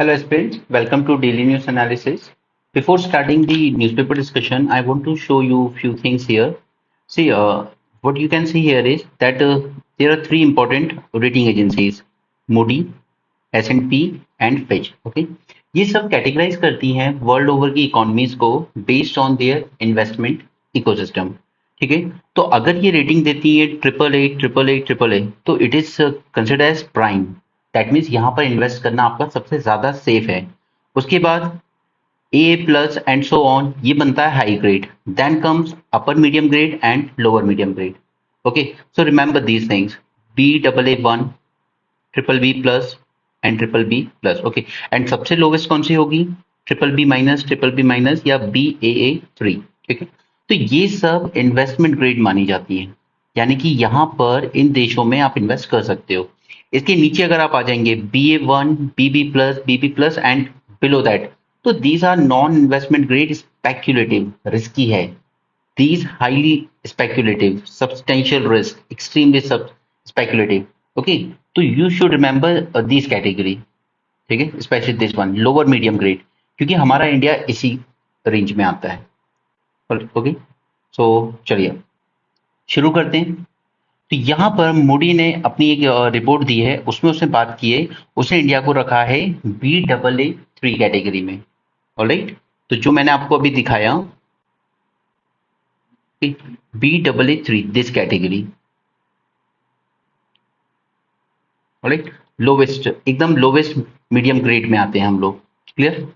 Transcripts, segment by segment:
Hello, aspirants. Welcome to Daily News Analysis. Before starting the newspaper discussion, I want to show you few things here. See, what you can see here is that there are three important rating agencies: Moody, S&P and Fitch. Okay, ये सब categorise करती हैं world over की economies को based on their investment ecosystem. ठीक है, तो अगर ये रेटिंग देती है ट्रिपल ए तो it is considered as prime. That means यहाँ पर इन्वेस्ट करना आपका सबसे ज्यादा सेफ है. उसके बाद A plus and so on ये बनता है high grade. Then comes upper medium grade and lower medium grade. Okay, so remember these things: Baa1, triple B plus and triple B plus. Okay, and सबसे lowest कौन सी होगी? Triple B minus या Baa3. ठीक है, तो ये सब इन्वेस्टमेंट ग्रेड मानी जाती है, यानी कि यहाँ पर इन देशों में आप इन्वेस्ट कर सकते हो. इसके नीचे अगर आप आ जाएंगे Ba1, BB plus and below that, तो these are non investment grade, speculative, risky है. These highly speculative, substantial risk, extremely speculative. Okay, so you should remember these category. ठीक है, specially this one lower medium grade, क्योंकि हमारा India इसी range में आता है. ओके, सो चलिए शुरू करते हैं. तो यहाँ पर मोदी ने अपनी एक रिपोर्ट दी है, उसमें उसने बात की है, उसने इंडिया को रखा है Baa3 कैटेगरी में. ऑलराइट, तो जो मैंने आपको अभी दिखाया Baa3 this category. Alright, lowest, एकदम लोवेस्ट मीडियम ग्रेड में आते हैं हम लोग. क्लियर?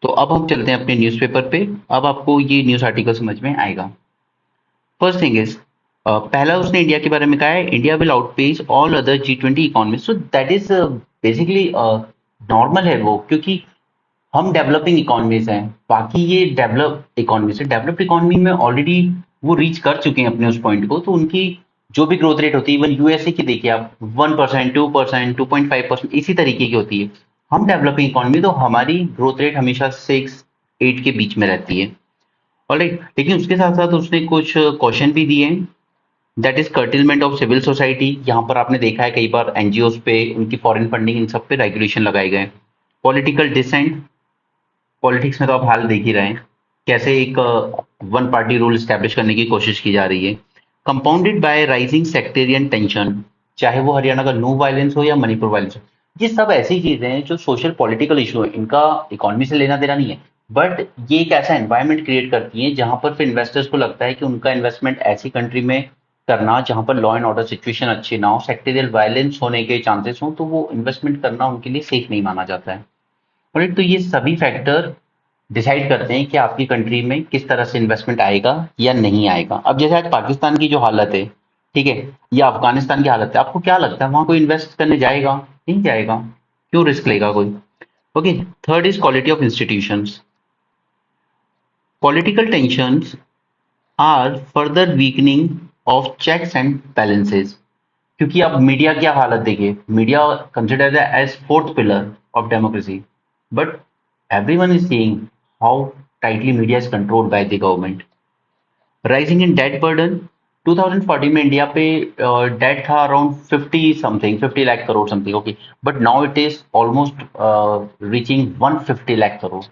तो अब हम चलते हैं अपने न्यूज़पेपर पे. अब आपको ये न्यूज़ आर्टिकल समझ में आएगा. फर्स्ट थिंग इज, पहला उसने इंडिया के बारे में कहा है, India will outpace all other G20 economy. So that is basically normal है वो, क्योंकि हम डेवलपिंग इकोनॉमीज हैं, बाकी ये डेवलप इकोनॉमीज है. डेवलप्ड इकोनॉमी में ऑलरेडी वो रीच कर चुके हैं अपने उस पॉइंट को, तो उनकी जो भी ग्रोथ रेट होती है, इवन यूएसए की देखिए आप, 1%, 2%, 2.5% इसी तरीके की होती है. हम डेवलपिंग इकोनॉमी, तो हमारी ग्रोथ रेट हमेशा 6-8 के बीच में रहती है. ऑलराइट, लेकिन उसके साथ साथ उसने कुछ क्वेश्चन भी दिए हैं. That is curtailment of civil society. यहाँ पर आपने देखा है कई बार एनजीओ पे, उनकी फॉरेन फंडिंग, इन सब पे रेगुलेशन लगाए गए. पॉलिटिकल डिसेंट, पॉलिटिक्स में तो आप हाल देख ही रहे हैं कैसे एक वन पार्टी रूल स्टैब्लिश करने की कोशिश की जा रही है. Compounded bye rising sectarian tension, चाहे वो हरियाणा का नो वायलेंस हो या मणिपुर वायलेंस हो. ये सब ऐसी चीजें हैं जो सोशल पॉलिटिकल इशू है, इनका इकोनॉमी से लेना देना नहीं है, बट ये एक ऐसा एनवायरनमेंट क्रिएट करती है जहां पर फिर इन्वेस्टर्स को लगता है कि उनका इन्वेस्टमेंट ऐसी कंट्री में करना जहां पर लॉ एंड ऑर्डर सिचुएशन अच्छी ना हो, सेक्टेरियल वायलेंस होने के चांसेस हो, तो वो इन्वेस्टमेंट करना उनके लिए सेफ नहीं माना जाता है. राइट, तो ये सभी फैक्टर डिसाइड करते हैं कि आपकी कंट्री में किस तरह से इन्वेस्टमेंट आएगा या नहीं आएगा. अब जैसे आज पाकिस्तान की जो हालत है, ठीक है, या अफगानिस्तान की हालत है, आपको क्या लगता है वहां कोई इन्वेस्ट करने जाएगा? नहीं जाएगा. क्यों रिस्क लेगा कोई? Okay, third is quality of institutions. Political tensions are further weakening of checks and balances. क्योंकि अब मीडिया की हालत देखिए, media considered as fourth pillar of democracy, but everyone is seeing how tightly media is controlled by the government. Rising in debt burden, 2014 में India पे date था around 50 lakh crore something. Okay, but now it is almost reaching 150 lakh crore.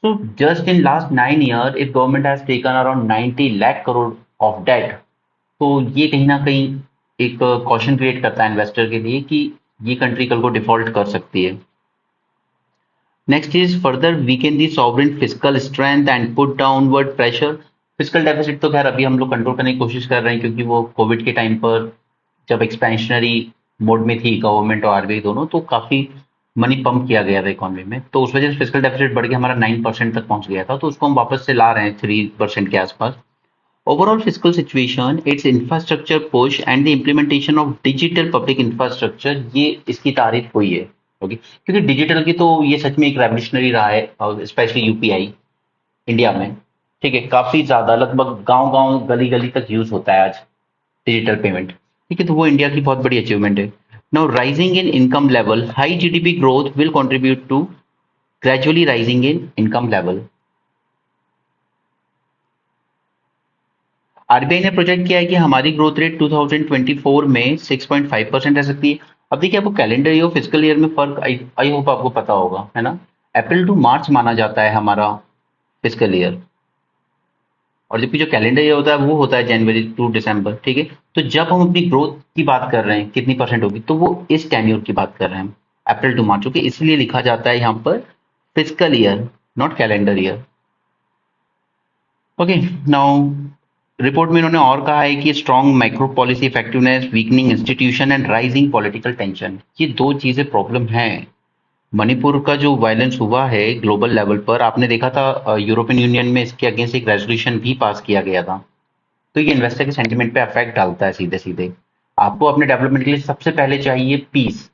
So just in last 9 years, if government has taken around 90 lakh crore of debt, तो ये कहीं ना कहीं एक caution create करता है इन्वेस्टर के लिए कि ये कंट्री कल को डिफॉल्ट कर सकती है. Next is further weakened the sovereign physical strength and put downward pressure. Physical deficit तो खैर अभी हम लोग कंट्रोल करने की कोशिश कर रहे हैं, क्योंकि वो कोविड के टाइम पर जब एक्सपेंशनरी मोड में थी गवर्नमेंट और आरबीआई दोनों, तो काफी मनी पंप किया गया था इकोनॉमी में, तो उस वजह से फिजिकल डेफिसिट बढ़ के हमारा 9% तक पहुंच गया था, तो उसको हम वापस से ला रहे हैं 3% के आसपास. Overall physical situation, it's infrastructure push and the implementation of digital public infrastructure, ये इसकी तारीफ हुई है. ओके, क्योंकि डिजिटल की तो ये सच में एक रेवोल्यूशनरी रहा है, स्पेशली यूपीआई इंडिया में. ठीक है, काफी ज्यादा, लगभग गांव गांव गली गली तक यूज होता है आज डिजिटल पेमेंट. ठीक है, तो वो इंडिया की बहुत बड़ी अचीवमेंट है. Now rising in income level, high GDP growth will contribute to gradually rising in income level. RBI ने प्रोजेक्ट किया है कि हमारी ग्रोथ रेट 2024 में 6.5% रह सकती है. अब देखिए आपको कैलेंडर ईयर और फिजिकल ईयर में फर्क आई होप आपको पता होगा, है ना। अप्रैल टू मार्च माना जाता है हमारा फिजिकल ईयर, और जबकि जो कैलेंडर ईयर होता है वो होता है जनवरी टू दिसंबर, ठीक है। तो जब हम अपनी ग्रोथ की बात कर रहे हैं कितनी परसेंट होगी, तो वो इस टेन्योर की बात कर रहे हैं हम, अप्रैल टू मार्च, ओके। इसलिए लिखा जाता है यहाँ पर physical year, not calendar year, okay. Now report में इन्होंने और कहा है कि strong micro policy effectiveness, weakening institution and rising political tension, ये दो चीजें प्रॉब्लम है। मणिपुर का जो वायलेंस हुआ है ग्लोबल लेवल पर, आपने देखा था यूरोपियन यूनियन में इसके अगेंस्ट एक रेजोल्यूशन भी पास किया गया था। तो ये इन्वेस्टर के सेंटिमेंट पे अफेक्ट डालता है सीधे सीधे। आपको अपने डेवलपमेंट के लिए सबसे पहले चाहिए पीस,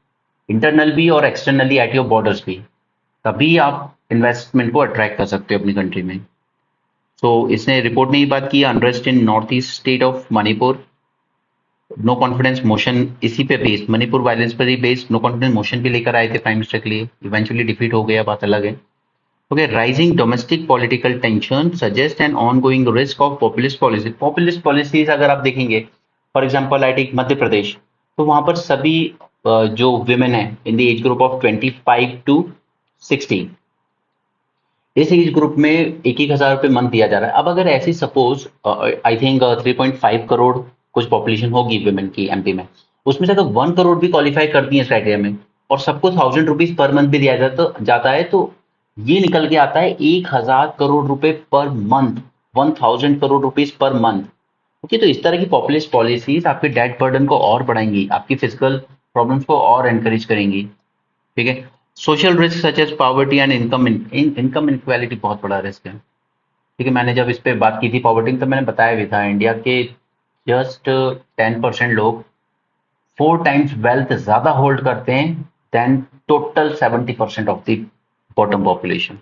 इंटरनल भी और एक्सटर्नली एट योर बॉर्डर्स भी, तभी आप इन्वेस्टमेंट को अट्रैक्ट कर सकते हो अपनी कंट्री में। सो इसने रिपोर्ट में ये बात की, unrest in north east state of Manipur, no confidence motion इसी पे बेस्ड, मणिपुर वायलेंस पर ही बेस्ड नो कॉन्फिडेंस मोशन भी लेकर आए थे प्राइम मिनिस्टर के लिए, इवेंचुअली डिफीट हो गया, बात अलग है। Okay, rising domestic political tension suggest an ongoing risk of populist policy. Populist policies अगर आप देखेंगे, for example I take Madhya Pradesh, तो वहां पर सभी जो विमेन है in the age group of 25 to 60, इस एज ग्रुप में 1,000 रुपये मंथ दिया जा रहा है। अब अगर ऐसी सपोज आई थिंक 3.5 करोड़ कुछ पॉपुलेशन होगी विमेन की एमपी में, उसमें से अगर 1 करोड़ भी क्वालिफाई करती है इस क्राइटेरिया में, और सबको 1,000 रुपीज पर मंथ भी दिया जाता है, तो ये निकल के आता है 1,000 करोड़ रुपए per month, 1,000 crore rupees per month. Okay, तो इस तरह की पॉपुलिस्ट पॉलिसीज आपके डेट बर्डन को और बढ़ाएंगी, आपकी फिजिकल प्रॉब्लम्स को और एनकरेज करेंगी, ठीक है। Social risk such as poverty and income inequality बहुत बड़ा रिस्क है, ठीक है। मैंने जब इस पे बात की थी पॉवर्टी, तो मैंने बताया भी था इंडिया के जस्ट 10% लोग 4 टाइम्स वेल्थ ज्यादा होल्ड करते हैं then total 70% of the bottom population.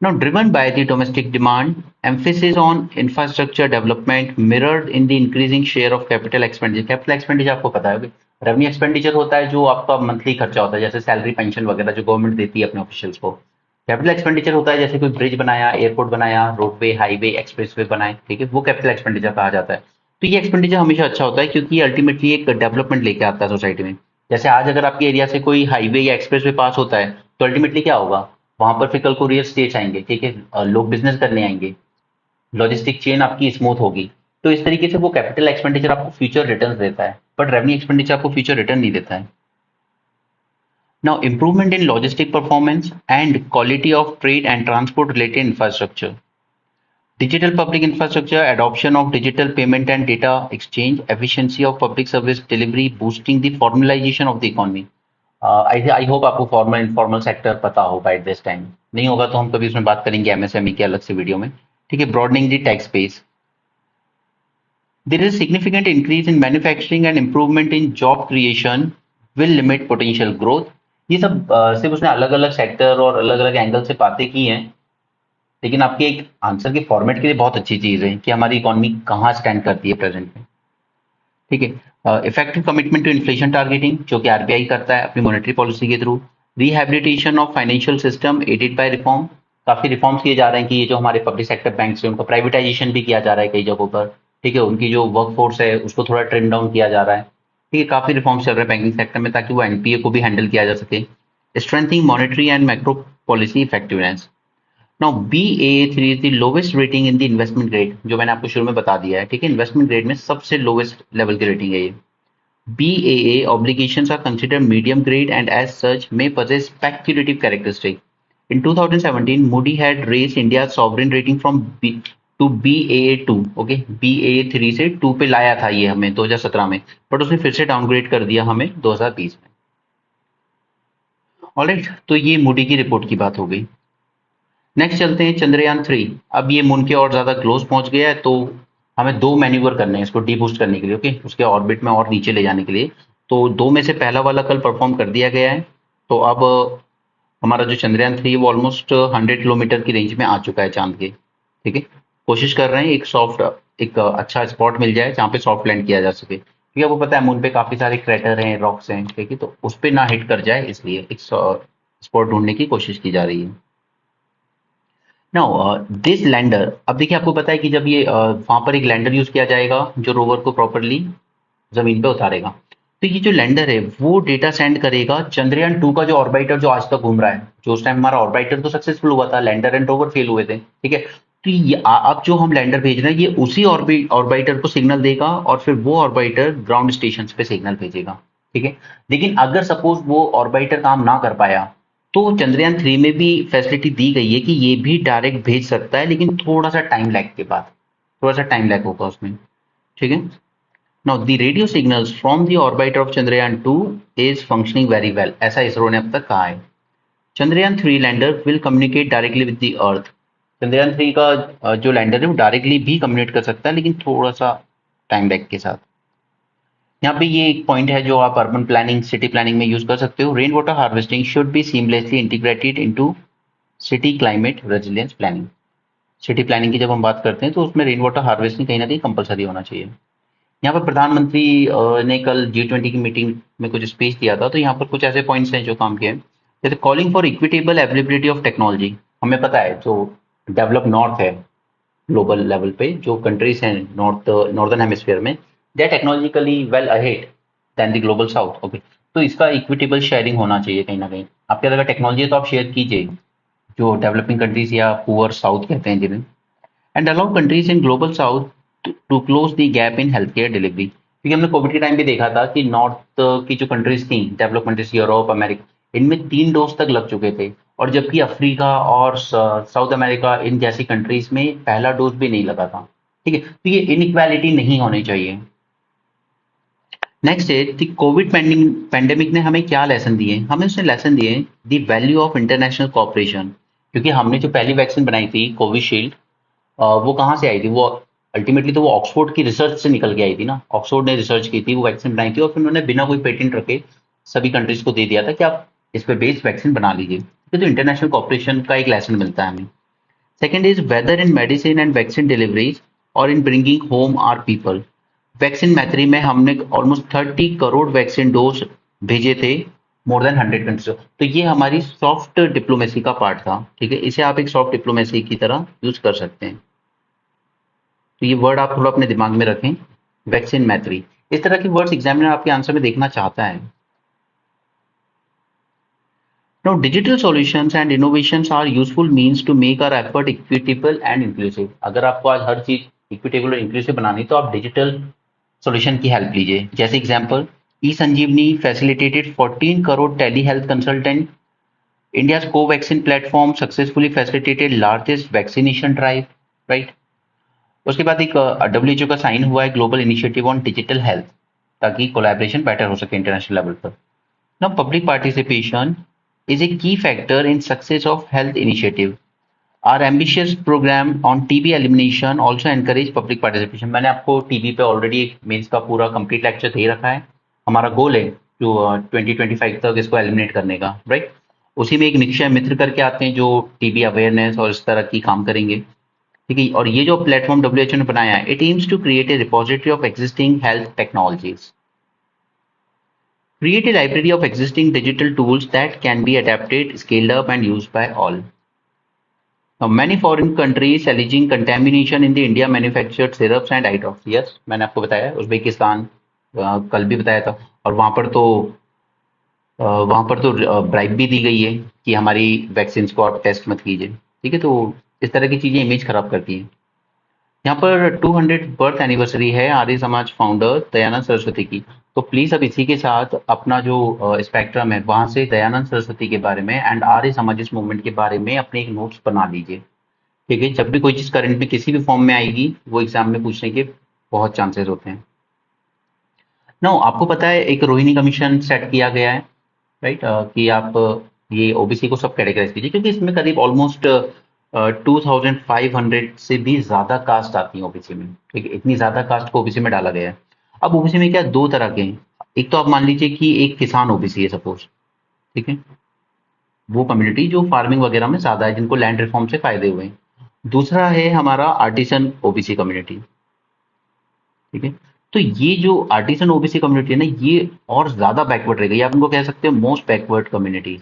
Now, driven by the domestic demand, emphasis on infrastructure development mirrored in the increasing share of capital expenditure. Capital expenditure आपको पता है, revenue expenditure होता है जो आपका मंथली खर्चा होता है, जैसे सैलरी पेंशन वगैरह जो गवर्नमेंट देती है अपने ऑफिशियल्स को। कैपिटल एक्सपेंडिचर होता है जैसे कोई ब्रिज बनाया, एयरपोर्ट बनाया, रोडवे, हाईवे, एक्सप्रेसवे बनाए, ठीक है, वो कैपिटल एक्सपेंडिचर कहा जाता है। तो ये एक्सपेंडिचर हमेशा अच्छा होता है क्योंकि ये अल्टीमेटली एक डेवलपमेंट लेके आता है सोसाइटी में। जैसे आज अगर आपके एरिया से कोई हाईवे या एक्सप्रेसवे पास होता है, तो अल्टीमेटली क्या होगा, वहां पर फिर कल को रियल स्टेट्स आएंगे, ठीक है, लोग बिजनेस करने आएंगे, लॉजिस्टिक चेन आपकी स्मूथ होगी। तो इस तरीके से वो कैपिटल एक्सपेंडिचर आपको फ्यूचर रिटर्न देता है, बट रेवेन्यू एक्सपेंडिचर आपको फ्यूचर रिटर्न नहीं देता है। Now, improvement in logistic performance and quality of trade and transport related infrastructure, digital public infrastructure, adoption of digital payment and data exchange, efficiency of public service delivery, boosting the formalization of the economy. I hope आपको formal informal sector पता होगा at this time, नहीं होगा तो हम कभी उसमें बात करेंगे एमएसएमई के अलग से वीडियो में, ठीक है। Broadening the tax base, there is significant increase in manufacturing and improvement in job creation will limit potential growth। ये सब सिर्फ उसने अलग अलग सेक्टर और अलग अलग एंगल से बातें की हैं, लेकिन आपके एक आंसर के फॉर्मेट के लिए बहुत अच्छी चीज है कि हमारी इकोनॉमी कहाँ स्टैंड करती है प्रेजेंट में, ठीक है। Effective commitment to inflation targeting, जो कि आरबीआई करता है अपनी मॉनेटरी पॉलिसी के through. Rehabilitation of financial system aided by reform, काफी रिफॉर्म्स किए जा रहे हैं कि ये जो हमारे पब्लिक सेक्टर बैंक है उनको प्राइवेटाइजेशन भी किया जा रहा है कई जगहों पर, ठीक है। उनकी जो वर्क फोर्स है उसको थोड़ा ट्रिम डाउन किया जा रहा है, ठीक है। काफी रिफॉर्म्स चल रहे हैं बैंकिंग सेक्टर में ताकि वो एनपीए को भी हैंडल किया जा सके। Strengthening monetary and macro policy effectiveness. Now BAA3 is the lowest rating in the investment grade, जो मैंने आपको शुरू में बता दिया है, ठीक है। इन्वेस्टमेंट ग्रेड में सबसे लोवेस्ट लेवल की रेटिंग है ये। BAA obligations are considered medium grade and as such may possess speculative characteristic. In 2017, Moody had raised India's sovereign rating from to BAA2, okay, BAA3 से 2 पे लाया था ये हमें 2017 में, बट उसने फिर से डाउनग्रेड कर दिया हमें 2020 में। ऑलराइट, तो ये मूडी की रिपोर्ट की बात हो गई। नेक्स्ट चलते हैं चंद्रयान 3। अब ये मून के और ज्यादा क्लोज पहुंच गया है, तो हमें 2 मैन्यूवर करने हैं इसको डीबूस्ट करने के लिए, ओके, उसके ऑर्बिट में और नीचे ले जाने के लिए। तो 2 में से पहला वाला कल परफॉर्म कर दिया गया है। तो अब हमारा जो चंद्रयान 3 वो ऑलमोस्ट 100 किलोमीटर की रेंज में आ चुका है चांद के, ठीक है। कोशिश कर रहे हैं एक अच्छा स्पॉट मिल जाए जहाँ पे सॉफ्ट लैंड किया जा सके, क्योंकि आपको पता है मून पे काफी सारे क्रेटर हैं, रॉक्स हैं, ठीक है, तो उस पर ना हिट कर जाए, इसलिए एक स्पॉट ढूंढने की कोशिश की जा रही है। नाउ दिस लैंडर, अब देखिए आपको पता है कि जब ये वहां पर एक लैंडर यूज किया जाएगा जो रोवर को प्रॉपरली जमीन पे उतारेगा, तो ये जो लैंडर है वो डेटा सेंड करेगा चंद्रयान 2 का जो ऑर्बिटर जो आज तक घूम रहा है, जो उस टाइम हमारा ऑर्बिटर तो सक्सेसफुल हुआ था, लैंडर एंड रोवर फेल हुए थे, ठीक है। तो ये अब जो हम लैंडर भेज रहे हैं ये उसी ऑर्बिटर को सिग्नल देगा और फिर वो ऑर्बिटर ग्राउंड स्टेशन पे सिग्नल भेजेगा, ठीक है। लेकिन अगर सपोज वो ऑर्बिटर काम ना कर पाया तो चंद्रयान 3 में भी फैसिलिटी दी गई है कि ये भी डायरेक्ट भेज सकता है, लेकिन थोड़ा सा टाइम लैग के बाद, थोड़ा सा टाइम लैग होगा उसमें, ठीक है। Now, the radio signals from the orbiter of Chandrayaan-2 is functioning very well. ऐसा इसरो ने अब तक कहा है। Chandrayaan-3 lander will communicate directly with the Earth. Chandrayaan-3 का जो लैंडर है वो डायरेक्टली भी कम्युनिकेट कर सकता है, लेकिन थोड़ा सा टाइम लैग के साथ। यहाँ पे ये एक पॉइंट है जो आप अर्बन प्लानिंग, सिटी प्लानिंग में यूज कर सकते हो। Rain water harvesting should be seamlessly integrated into city climate resilience planning. City planning की जब हम बात करते हैं तो उसमें रेन वाटर हार्वेस्टिंग कहीं ना कहीं कंपलसरी होना चाहिए। यहाँ पर प्रधानमंत्री ने कल G20 की मीटिंग में कुछ स्पीच दिया था, तो यहाँ पर कुछ ऐसे पॉइंट्स हैं जो काम किए हैं, जैसे calling for equitable availability of technology. हमें पता है जो डेवलप नॉर्थ है ग्लोबल लेवल पे, जो कंट्रीज हैं नॉर्दर्न हेमिस्फीयर में, they are technologically well ahead than the global south, okay. तो इसका इक्विटेबल शेयरिंग होना चाहिए कहीं ना कहीं। आपके अगर टेक्नोलॉजी है तो आप शेयर कीजिए, जो डेवलपिंग कंट्रीज या पुअर साउथ कहते हैं जिन्हें, and allow countries in global south to close the gap in health care delivery. क्योंकि हमने कोविड के टाइम पे देखा था कि नॉर्थ की जो कंट्रीज थी, डेवलप कंट्रीज, यूरोप, अमेरिका, इनमें 3 डोज तक लग चुके थे, और जबकि अफ्रीका और साउथ अमेरिका इन जैसी कंट्रीज में पहला डोज भी नहीं लगा था, ठीक है। तो ये इनइक्वालिटी नहीं होनी चाहिए। नेक्स्ट है द कोविड पैंडेमिक ने हमें क्या लेसन दिए। हमें उसने लेसन दिए the value of international cooperation. क्योंकि हमने जो पहली वैक्सीन बनाई थी कोविशील्ड, वो कहाँ से आई थी, वो अल्टीमेटली तो वो ऑक्सफोर्ड की रिसर्च से निकल के आई थी ना। ऑक्सफोर्ड ने रिसर्च की थी, वो वैक्सीन बनाई थी, और फिर उन्होंने बिना कोई पेटेंट रखे सभी कंट्रीज को दे दिया था कि आप इस पे बेस्ड वैक्सीन बना लीजिए। तो इंटरनेशनल कॉपरेशन का एक लेसन मिलता है हमें। Second is whether in medicine and vaccine deliveries और in bringing home our people. Vaccine Maitri में हमने ऑलमोस्ट 30 करोड़ वैक्सीन डोज भेजे थे, मोर देन 100 कंट्रीज। तो ये हमारी सॉफ्ट डिप्लोमेसी का पार्ट था, ठीक है। इसे आप एक सॉफ्ट डिप्लोमेसी की तरह यूज कर सकते हैं। तो ये वर्ड आप थोड़ा अपने दिमाग में रखें, वैक्सीन मैत्री। इस तरह के वर्ड्स एग्जामिनर आपके आंसर में देखना चाहता है। Now, digital solutions and innovations are useful means to make our effort equitable and inclusive. अगर आपको आज हर चीज इक्विटेबल और इंक्लूसिव बनानी तो आप डिजिटल सॉल्यूशन की हेल्प लीजिए। जैसे example, e Sanjeevani facilitated 14 crore tele health consultant. India's Covaxin platform successfully facilitated largest vaccination drive, right. उसके बाद एक WHO का साइन हुआ है global initiative on digital health, ताकि कोलैबोरेशन बेटर हो सके इंटरनेशनल लेवल पर। Now public participation is a key factor in success of health initiative. Our ambitious program on TB elimination also encourage public participation. मैंने आपको TB पे already mains का पूरा complete lecture दे रखा है। हमारा गोल है जो 2025 तक इसको एलिमिनेट करने का, राइट। उसी में एक निक्षय मित्र करके आते हैं जो टीबी अवेयरनेस और इस तरह की काम करेंगे, ठीक है। और ये जो प्लेटफॉर्म WHO ने बनाया है, it aims to create a repository of existing health technologies. Create a library of existing digital tools that can be adapted, scaled up, and used by all. Now, many foreign countries alleging contamination in the India manufactured syrups and eye drops. Yes, मैंने आपको बताया Uzbekistan कल भी बताया था, और वहां पर तो ब्राइब भी दी गई है कि हमारी वैक्सीन को आप टेस्ट मत कीजिए, ठीक है। तो इस तरह की चीजें इमेज खराब करती हैं। यहाँ पर 200 बर्थ एनिवर्सरी है आर्य समाज फाउंडर दयानंद सरस्वती की। तो प्लीज अब इसी के साथ अपना जो स्पेक्ट्रम है वहां से दयानंद सरस्वती के बारे में एंड आर्य समाजिस्ट मूवमेंट के बारे में अपने एक नोट्स बना लीजिए, ठीक है। जब भी कोई चीज करंट में किसी भी फॉर्म में आएगी वो एग्जाम में पूछने के बहुत चांसेस होते हैं। नो, आपको पता है एक रोहिणी कमीशन सेट किया गया है, राइट, कि आप ये ओबीसी को सब कैटेगराइज कीजिए, क्योंकि इसमें करीब ऑलमोस्ट 2500 से भी ज्यादा कास्ट आती है ओबीसी में, ठीक है। इतनी ज्यादा कास्ट को ओबीसी में डाला गया है। अब ओबीसी में क्या दो तरह के हैं। एक तो आप मान लीजिए कि एक किसान ओबीसी है सपोज, ठीक है, वो कम्युनिटी जो फार्मिंग वगैरह में ज्यादा है, जिनको लैंड रिफॉर्म से फायदे हुए हैं। दूसरा है हमारा आर्टिसन ओबीसी कम्युनिटी, ठीक है। तो ये जो आर्टिसन ओबीसी कम्युनिटी है ना, ये और ज्यादा बैकवर्ड रहेगी, आप इनको कह सकते हैं मोस्ट बैकवर्ड कम्युनिटी,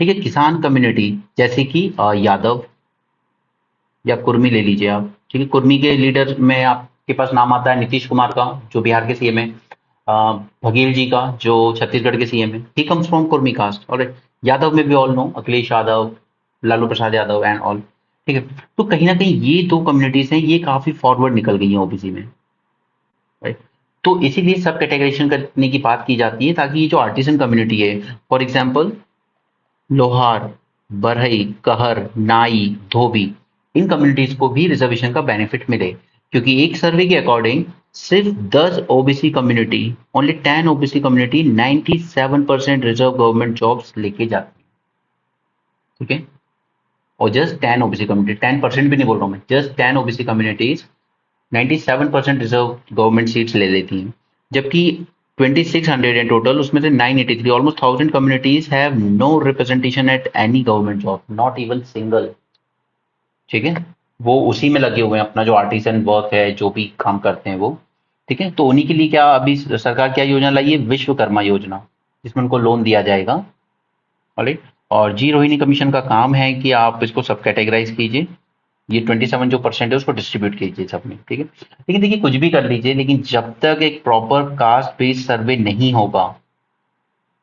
ठीक है। किसान कम्युनिटी जैसे कि यादव या कुर्मी ले लीजिए आप, ठीक है। कुर्मी के लीडर में आपके पास नाम आता है नीतीश कुमार का, जो बिहार के सीएम है। बघेल जी का, जो छत्तीसगढ़ के सीएम है, he comes from Kurmi caste. और यादव में भी all know, Akhilesh Yadav, Lalu Prasad Yadav and all. ठीक है, तो कहीं ना कहीं ये दो कम्युनिटीज हैं, ये काफी फॉरवर्ड निकल गई हैं ओबीसी में, राइट। तो इसीलिए सब कैटेगराइजेशन करने की बात की जाती है, ताकि ये जो आर्टिसन कम्युनिटी है, फॉर एग्जाम्पल लोहार, बढ़ई, कहर, नाई, धोबी, इन कम्युनिटीज को भी रिजर्वेशन का बेनिफिट मिले। क्योंकि एक सर्वे के अकॉर्डिंग सिर्फ 10 OBC community, only 10 OBC community 97% reserve government jobs लेके जाती है। ठीक है, और जस्ट 10 ओबीसी कम्युनिटी, 10% भी नहीं बोल रहा हूँ मैं, just 10 OBC communities 97% reserve government seats ले लेती हैं। जबकि 2600 इन टोटल, उसमें से 983, almost 1000 communities have no representation at any government job, not even single. ठीक है, वो उसी में लगे हुए हैं, अपना जो आर्टिसन वर्क है, जो भी काम करते हैं वो। ठीक है, तो उन्हीं के लिए क्या अभी सरकार क्या योजना लाई है, विश्वकर्मा योजना, जिसमें उनको लोन दिया जाएगा। ऑलराइट, और जी रोहिणी कमीशन का काम है कि आप इसको सब कैटेगराइज कीजिए, ये 27 जो परसेंट है उसको डिस्ट्रीब्यूट कीजिए सब में। ठीक है, लेकिन देखिए कुछ भी कर लीजिए, लेकिन जब तक एक प्रॉपर कास्ट बेस्ड सर्वे नहीं होगा,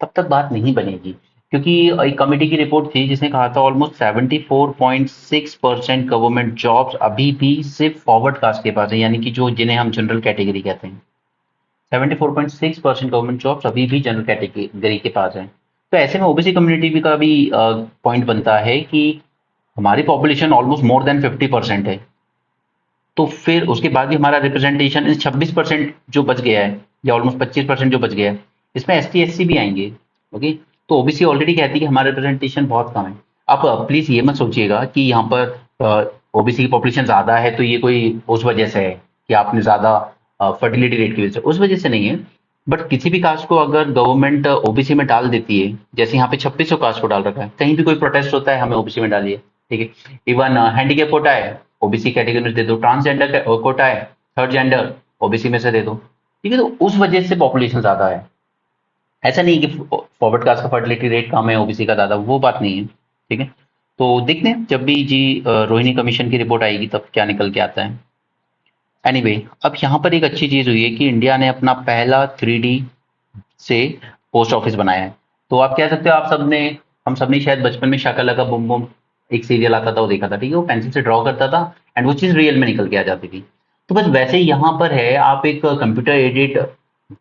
तब तक बात नहीं बनेगी। क्योंकि एक कमेटी की रिपोर्ट थी जिसने कहा था ऑलमोस्ट 74.6% गवर्नमेंट जॉब्स अभी भी सिर्फ फॉरवर्ड कास्ट के पास है, यानी कि जो जिन्हें हम जनरल कैटेगरी कहते हैं। 74.6% गवर्नमेंट जॉब्स अभी भी जनरल कैटेगरी के पास है। तो ऐसे में ओबीसी कम्युनिटी भी का भी पॉइंट बनता है कि हमारी पॉपुलेशन ऑलमोस्ट मोर देन 50% है, तो फिर उसके बाद भी हमारा रिप्रेजेंटेशन 26% जो बच गया है, या ऑलमोस्ट 25% जो बच गया है, इसमें एस टी एस सी भी आएंगे। ओके, तो ओबीसी ऑलरेडी कहती है कि हमारा रिप्रेजेंटेशन बहुत कम है। आप प्लीज ये मत सोचिएगा कि यहाँ पर ओबीसी की पॉपुलेशन ज्यादा है तो ये कोई उस वजह से है कि आपने ज्यादा फर्टिलिटी रेट की वजह से, उस वजह से नहीं है। बट किसी भी कास्ट को अगर गवर्नमेंट ओबीसी में डाल देती है, जैसे यहाँ पे 2600 कास्ट को डाल रखा है, कहीं भी कोई प्रोटेस्ट होता है, हमें ओबीसी में डालिए। ठीक है, इवन हैंडीकैप कोटा है, ओबीसी कैटेगरी में से दे दो, ट्रांसजेंडर कोटा है, थर्ड जेंडर, ओबीसी में से दे दो। ठीक है, तो उस वजह से पॉपुलेशन ज्यादा है। ऐसा नहीं कि फॉरवर्ड कास्ट का फर्टिलिटी रेट कम है, ओबीसी का ज्यादा, वो बात नहीं है। ठीक है, तो देखते हैं जब भी जी रोहिणी कमीशन की रिपोर्ट आएगी तब क्या निकल के आता है। एनीवे, अब यहाँ पर एक अच्छी चीज हुई है कि इंडिया ने अपना पहला 3D से पोस्ट ऑफिस बनाया है। तो आप कह सकते हो, आप सबने, हम सबने शायद बचपन में शाका लाका बूम बूम एक सीरियल आता था वो देखा था। ठीक है, वो पेंसिल से ड्रॉ करता था एंड वो चीज रियल में निकल के आ जाती थी। तो बस वैसे ही यहाँ पर है, आप एक कंप्यूटर एडिट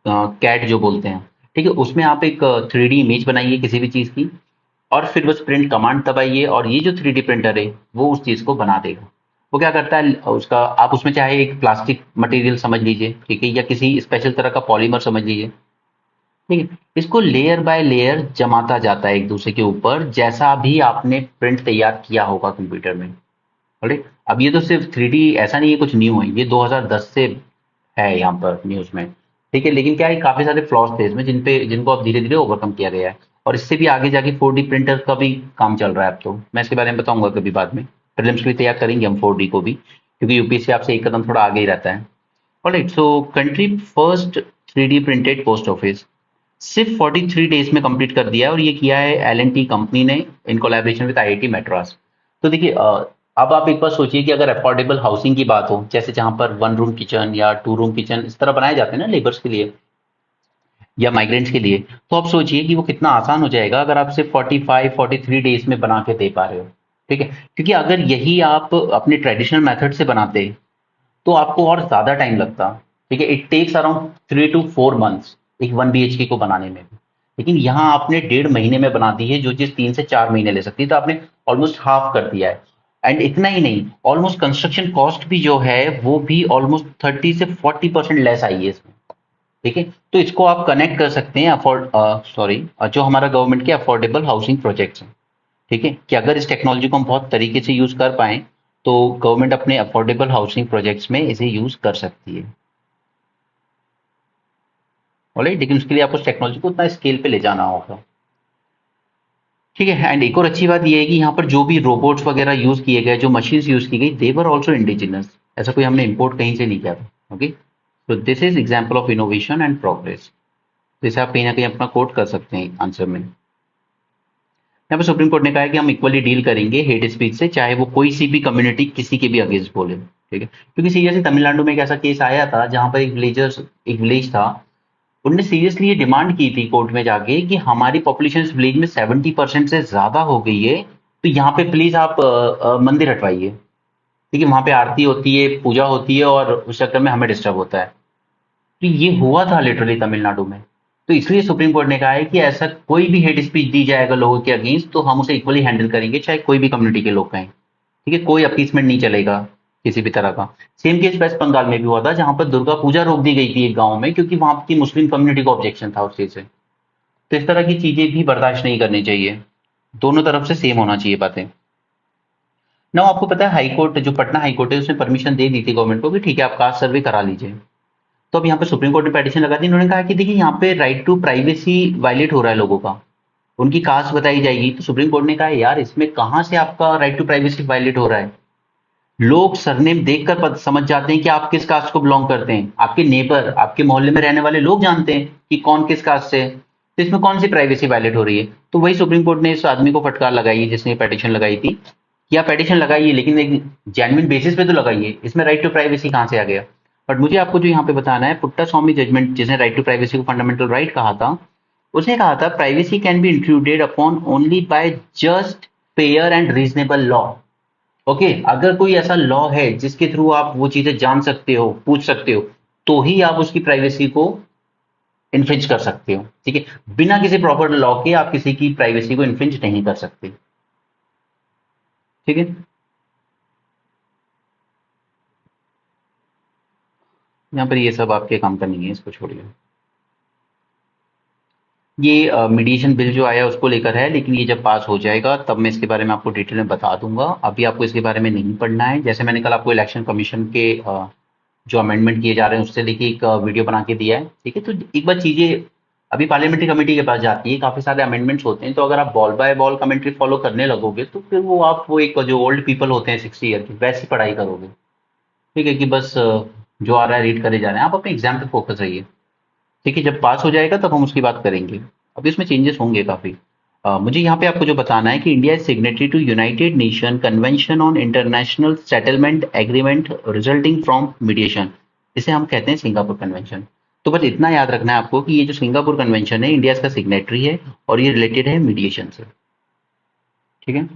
कैट जो बोलते हैं, ठीक है, उसमें आप एक 3D इमेज बनाइए किसी भी चीज की, और फिर बस प्रिंट कमांड दबाइए, और ये जो 3D प्रिंटर है वो उस चीज को बना देगा। वो क्या करता है, उसका आप उसमें चाहे एक प्लास्टिक मटेरियल समझ लीजिए, ठीक है, या किसी स्पेशल तरह का पॉलीमर समझ लीजिए। ठीक है, इसको लेयर बाय लेयर जमाता जाता है एक दूसरे के ऊपर, जैसा भी आपने प्रिंट तैयार किया होगा कंप्यूटर में। राइट, अब ये तो सिर्फ 3D ऐसा नहीं है कुछ न्यू है, ये 2010 से है यहाँ पर न्यूज में। ठीक है, लेकिन क्या है, काफी सारे फ्लॉज थे इसमें जिनको अब धीरे धीरे ओवरकम किया गया है, और इससे भी आगे जाके 4D प्रिंटर का भी काम चल रहा है। अब तो मैं इसके बारे में बताऊंगा कभी बाद में, प्रीलिम्स के लिए तैयार करेंगे हम 4D को भी, क्योंकि यूपीएससी आपसे एक कदम थोड़ा आगे ही रहता है। ऑलराइट, सो country first 3D printed post office सिर्फ 43 डेज में कंप्लीट कर दिया है, और ये किया है L&T कंपनी ने in collaboration with IIT Madras. तो देखिए, अब आप एक बार सोचिए कि अगर अफोर्डेबल हाउसिंग की बात हो, जैसे जहां पर 1 रूम किचन या 2 रूम किचन इस तरह बनाए जाते हैं ना लेबर्स के लिए या माइग्रेंट्स के लिए, तो आप सोचिए कि वो कितना आसान हो जाएगा अगर आप सिर्फ 43 डेज में बना के दे पा रहे हो। ठीक है, क्योंकि अगर यही आप अपने ट्रेडिशनल मेथड से बनाते तो आपको और ज्यादा टाइम लगता। ठीक है, it takes around 3 to 4 months एक 1 BHK को बनाने में भी। लेकिन यहाँ आपने 1.5 महीने में बना दी है, जो चीज 3 से 4 महीने ले सकती है, तो आपने ऑलमोस्ट हाफ कर दिया है। एंड इतना ही नहीं, ऑलमोस्ट कंस्ट्रक्शन कॉस्ट भी जो है वो भी ऑलमोस्ट 30 से 40% लेस आई है इसमें। ठीक है, तो इसको आप कनेक्ट कर सकते हैं जो हमारा गवर्नमेंट के अफोर्डेबल हाउसिंग प्रोजेक्ट्स हैं। ठीक है, कि अगर इस टेक्नोलॉजी को हम बहुत तरीके से यूज कर पाए, तो गवर्नमेंट अपने अफोर्डेबल हाउसिंग प्रोजेक्ट्स में इसे यूज कर सकती है। ऑलराइट, लेकिन उसके लिए आपको टेक्नोलॉजी को उतना स्केल पे ले जाना होगा। ठीक है, एंड एक और अच्छी बात यह है कि यहाँ पर जो भी रोबोट्स वगैरह यूज किए गए, जो मशीन्स यूज की गई, दे वर ऑल्सो इंडिजिनस, ऐसा कोई हमने इम्पोर्ट कहीं से नहीं किया था। ओके, तो this is example of innovation and progress. जैसे आप कहीं ना कहीं अपना कोट कर सकते हैं आंसर में। यहाँ पे सुप्रीम कोर्ट ने कहा है कि हम इक्वली डील करेंगे हेट स्पीच से, चाहे वो कोई सी भी कम्युनिटी किसी के भी अगेंस्ट बोले। ठीक है, क्योंकि सीरियसली तमिलनाडु में एक ऐसा केस आया था जहां पर एक विलेज था, उनने सीरियसली ये डिमांड की थी कोर्ट में जाके कि हमारी पॉपुलेशन इस विलेज में 70% से ज्यादा हो गई है, तो यहाँ पे प्लीज आप मंदिर हटवाइए। ठीक है, वहां पे आरती होती है, पूजा होती है, और उस चक्कर में हमें डिस्टर्ब होता है। तो ये हुआ था लिटरली तमिलनाडु में। तो इसलिए सुप्रीम कोर्ट ने कहा है कि ऐसा कोई भी हेट स्पीच दी जाएगा लोगों के अगेंस्ट, तो हम उसे इक्वली हैंडल करेंगे, चाहे कोई भी कम्युनिटी के लोग कहें। ठीक है, कोई अपीसमेंट नहीं चलेगा किसी भी तरह का। सेम केस वेस्ट बंगाल में भी हुआ था, जहां पर दुर्गा पूजा रोक दी गई थी एक गांव में, क्योंकि वहां की मुस्लिम कम्युनिटी को ऑब्जेक्शन था उस चीज से। तो इस तरह की चीजें भी बर्दाश्त नहीं करनी चाहिए, दोनों तरफ से सेम होना चाहिए बातें। ना आपको पता है हाई कोर्ट, जो पटना हाई कोर्ट है, उसने परमिशन दे दी थी गवर्नमेंट को कि ठीक है आप कास्ट सर्वे करा लीजिए। तो अब यहाँ पे सुप्रीम कोर्ट ने पिटीशन लगा दी, उन्होंने कहा कि देखिए यहाँ पे राइट टू प्राइवेसी वायलेट हो रहा है लोगों का, उनकी कास्ट बताई जाएगी। तो सुप्रीम कोर्ट ने कहा यार इसमें कहां से आपका राइट टू प्राइवेसी वायलेट हो रहा है। लोग सरनेम देखकर समझ जाते हैं कि आप किस कास्ट को बिलोंग करते हैं, आपके नेबर, आपके मोहल्ले में रहने वाले लोग जानते हैं कि कौन किस कास्ट से है। तो इसमें कौन सी प्राइवेसी वायलेट हो रही है। तो वही सुप्रीम कोर्ट ने इस आदमी को फटकार लगाई है जिसने पिटीशन लगाई थी, कि आप पिटीशन लगाइए लेकिन एक जेन्युइन बेसिस पे तो लगाइए, इसमें राइट टू प्राइवेसी कहां से आ गया। बट मुझे आपको जो यहाँ पे बताना है, पुट्टा स्वामी जजमेंट, जिसने राइट टू प्राइवेसी को फंडामेंटल राइट कहा था, उसने कहा था privacy can be intruded upon only by just, fair and reasonable law. Okay, अगर कोई ऐसा लॉ है जिसके थ्रू आप वो चीजें जान सकते हो, पूछ सकते हो, तो ही आप उसकी प्राइवेसी को इन्फ्रिंज कर सकते हो। ठीक है, बिना किसी प्रॉपर लॉ के आप किसी की प्राइवेसी को इन्फ्रिंज नहीं कर सकते। ठीक है, यहाँ पर ये सब आपके काम का नहीं है, इसको छोड़िए। ये मीडिएशन बिल जो आया उसको लेकर है, लेकिन ये जब पास हो जाएगा तब मैं इसके बारे में आपको डिटेल में बता दूंगा। अभी आपको इसके बारे में नहीं पढ़ना है। जैसे मैंने कल आपको इलेक्शन कमीशन के जो अमेंडमेंट किए जा रहे हैं उससे लेके एक वीडियो बना के दिया है। ठीक है, तो एक बार चीजें अभी पार्लियामेंट्री कमेटी के पास जाती है, काफी सारे अमेंडमेंट्स होते हैं, तो अगर आप ball by ball commentary follow करने लगोगे तो फिर वो आप वो एक जो ओल्ड पीपल होते हैं 60 ईयर की, वैसी पढ़ाई करोगे। ठीक है, कि बस जो आ रहा है रीड करे जा रहे हैं, आप अपने एग्जाम पे फोकस रहिए। ठीक है, जब पास हो जाएगा तब हम उसकी बात करेंगे। अब इसमें चेंजेस होंगे काफी। मुझे यहाँ पे आपको जो बताना है कि India is signatory to United Nation convention on international settlement agreement resulting from mediation. इसे हम कहते हैं सिंगापुर कन्वेंशन। तो बस इतना याद रखना है आपको कि ये जो सिंगापुर कन्वेंशन है, इंडिया इसका सिग्नेटरी है और ये रिलेटेड है मीडिएशन से। ठीक है,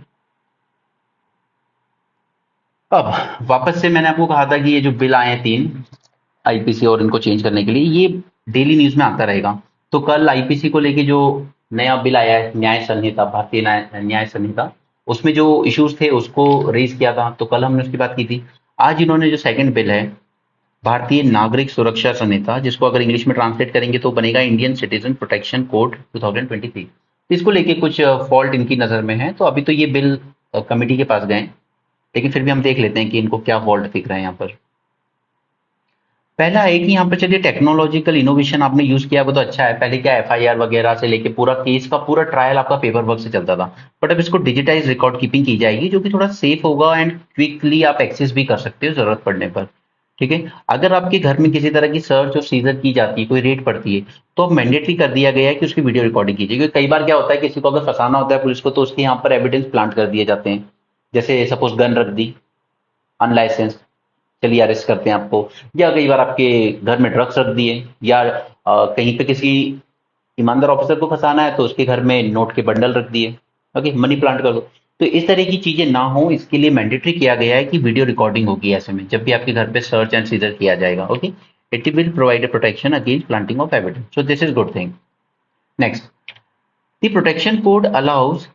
अब वापस से मैंने आपको कहा था कि ये जो बिल आए हैं 3 आईपीसी और इनको चेंज करने के लिए, ये डेली न्यूज में आता रहेगा। तो कल आईपीसी को लेके जो नया बिल आया है, न्याय संहिता, भारतीय न्याय संहिता, उसमें जो इश्यूज थे उसको रेज किया था, तो कल हमने उसकी बात की थी। आज इन्होंने जो सेकंड बिल है, भारतीय नागरिक सुरक्षा संहिता, जिसको अगर इंग्लिश में ट्रांसलेट करेंगे तो बनेगा इंडियन सिटीजन प्रोटेक्शन कोड 2023, इसको लेके कुछ फॉल्ट इनकी नजर में है। तो अभी तो ये बिल कमेटी के पास गए, लेकिन फिर भी हम देख लेते हैं कि इनको क्या फॉल्ट दिख रहे हैं यहाँ पर। पहला है कि यहाँ पर चलिए टेक्नोलॉजिकल इनोवेशन आपने यूज किया वो तो अच्छा है। पहले क्या एफआईआर वगैरह से लेके पूरा केस का पूरा ट्रायल आपका पेपर वर्क से चलता था, बट अब इसको डिजिटाइज रिकॉर्ड कीपिंग की जाएगी, जो कि थोड़ा सेफ होगा एंड क्विकली आप एक्सेस भी कर सकते हो जरूरत पड़ने पर। ठीक है, अगर आपके घर में किसी तरह की सर्च और सीजर की जाती है, कोई रेड पड़ती है, तो अब मैंडेटरी कर दिया गया है कि उसकी वीडियो रिकॉर्डिंग कीजिए। क्योंकि कई बार क्या होता है, किसी को अगर फंसाना होता है पुलिस को, तो उसके यहाँ पर एविडेंस प्लांट कर दिए जाते हैं। जैसे सपोज गन रख दी अनलाइसेंस, चलिए अरेस्ट करते हैं आपको। या कई बार आपके घर में ड्रग्स रख दिए, या कहीं पे किसी ईमानदार ऑफिसर को फंसाना है तो उसके घर में नोट के बंडल रख दिए। ओके, मनी प्लांट कर दो। तो इस तरह की चीजें ना हो, इसके लिए मैंडेटरी किया गया है कि वीडियो रिकॉर्डिंग होगी ऐसे में, जब भी आपके घर पे सर्च एंड सीजर किया जाएगा। Okay, it will provide a protection against planting of evidence, so this is good thing. Next, the protection code allows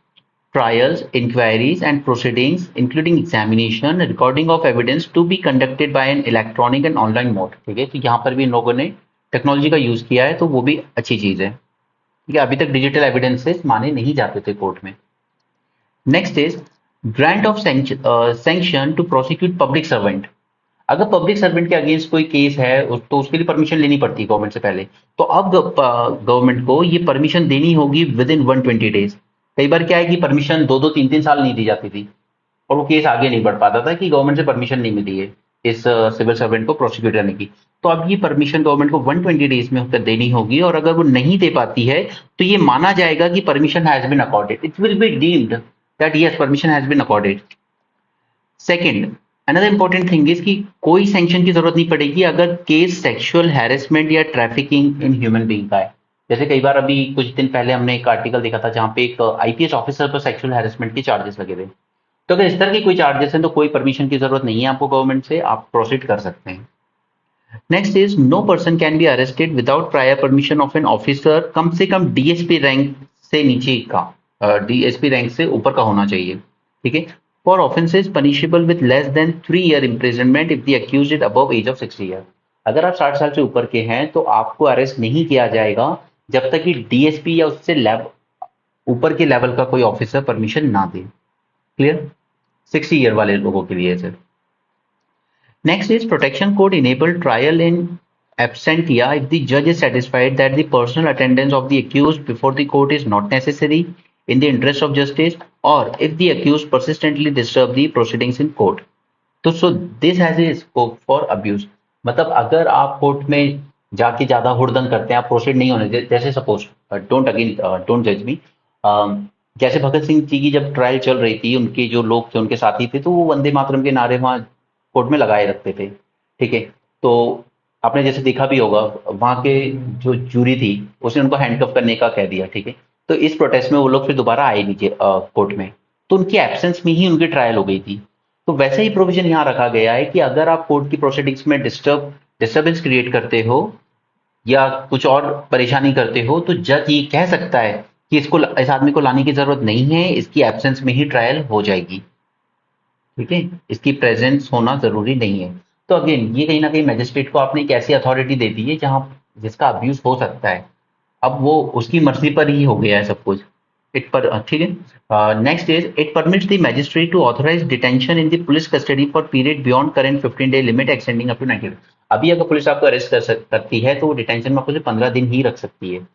trials, inquiries, and proceedings, including examination, recording of evidence, to be conducted by an electronic and online mode। ठीक है, तो यहाँ पर भी इन लोगों ने technology का use किया है, तो वो भी अच्छी चीज है। ठीक है, अभी तक डिजिटल एविडेंसेस माने नहीं जाते थे कोर्ट में। Next is grant of sanction to prosecute public servant. अगर पब्लिक सर्वेंट के अगेंस्ट कोई केस है तो उसके लिए परमिशन लेनी पड़ती है गवर्नमेंट से पहले। तो अब गवर्नमेंट को ये परमिशन देनी होगी विद इन 120 डेज। कई बार क्या है कि परमिशन 2-2, 3-3 साल नहीं दी जाती थी और वो केस आगे नहीं बढ़ पाता था कि गवर्नमेंट से परमिशन नहीं मिली है इस सिविल सर्वेंट को प्रोसिक्यूट करने की। तो अब ये परमिशन गवर्नमेंट को 120 डेज में होकर देनी होगी, और अगर वो नहीं दे पाती है तो ये माना जाएगा कि permission has been accorded, it will be deemed that yes permission has been accorded. Second, another important thing is कि कोई सैंक्शन की जरूरत नहीं पड़ेगी अगर केस सेक्सुअल हैरेसमेंट या ट्रैफिकिंग इन ह्यूमन बीइंग का है। जैसे कई बार अभी कुछ दिन पहले हमने एक आर्टिकल देखा था जहां पे एक आईपीएस ऑफिसर पर सेक्सुअल हैरेसमेंट के चार्जेस लगे थे। तो अगर इस तरह की कोई चार्जेस हैं तो कोई परमिशन की जरूरत नहीं है आपको गवर्नमेंट से, आप प्रोसीड कर सकते हैं। Next is no person can be arrested without prior permission of an officer, कम से कम डीएसपी रैंक से नीचे का, डीएसपी रैंक से ऊपर का होना चाहिए। ठीक है। For offences punishable with less than 3 year imprisonment if the accused is above age of 60 year. अगर आप 60 साल से ऊपर के हैं तो आपको अरेस्ट नहीं किया जाएगा जब तक कि डीएसपी या उससे ऊपर के लेवल का कोई ऑफिसर परमिशन ना दे। क्लियर? 60 ईयर वाले लोगों के लिए सिर्फ। Next is protection code enable trial in absentia if the judge is satisfied that the personal attendance of the accused before the court is not necessary in the interest of justice, or if the accused persistently disturb the proceedings in court. तो so this has a scope for abuse. मतलब अगर आप court में जाके ज्यादा हुड़दंग करते हैं, आप प्रोसीड नहीं होने जैसे सपोज, डोंट जज मी, जैसे भगत सिंह जी की जब ट्रायल चल रही थी, उनके जो लोग थे उनके साथी थे, तो वो वंदे मातरम के नारे वहां कोर्ट में लगाए रखते थे। ठीक है। तो आपने जैसे देखा भी होगा, वहां के जो जूरी थी उसने उनको हैंडकफ करने का कह दिया। ठीक है। तो इस प्रोटेस्ट में वो लोग फिर दोबारा आए नीचे कोर्ट में, तो उनकी एब्सेंस में ही उनकी ट्रायल हो गई थी। तो वैसे ही प्रोविजन यहाँ रखा गया है कि अगर आप कोर्ट की प्रोसीडिंग्स में डिस्टर्बेंस क्रिएट करते हो या कुछ और परेशानी करते हो, तो जज ये कह सकता है कि इस आदमी को लाने की जरूरत नहीं है, इसकी एब्सेंस में ही ट्रायल हो जाएगी। ठीक है। इसकी प्रेजेंस होना जरूरी नहीं है। तो अगेन ये कहीं ना कहीं मैजिस्ट्रेट को आपने एक ऐसी अथॉरिटी दे दी है जहां जिसका अब्यूज हो सकता है। अब वो उसकी मर्जी पर ही हो गया है सब कुछ। इट पर ठीक है। Next is it permits the magistrate to authorise detention in the police custody for period beyond current 15 day limit extending up to 90 days. अभी अगर पुलिस आपको अरेस्ट करती है तो वो डिटेंशन में आपको सिर्फ 15 दिन ही रख सकती है।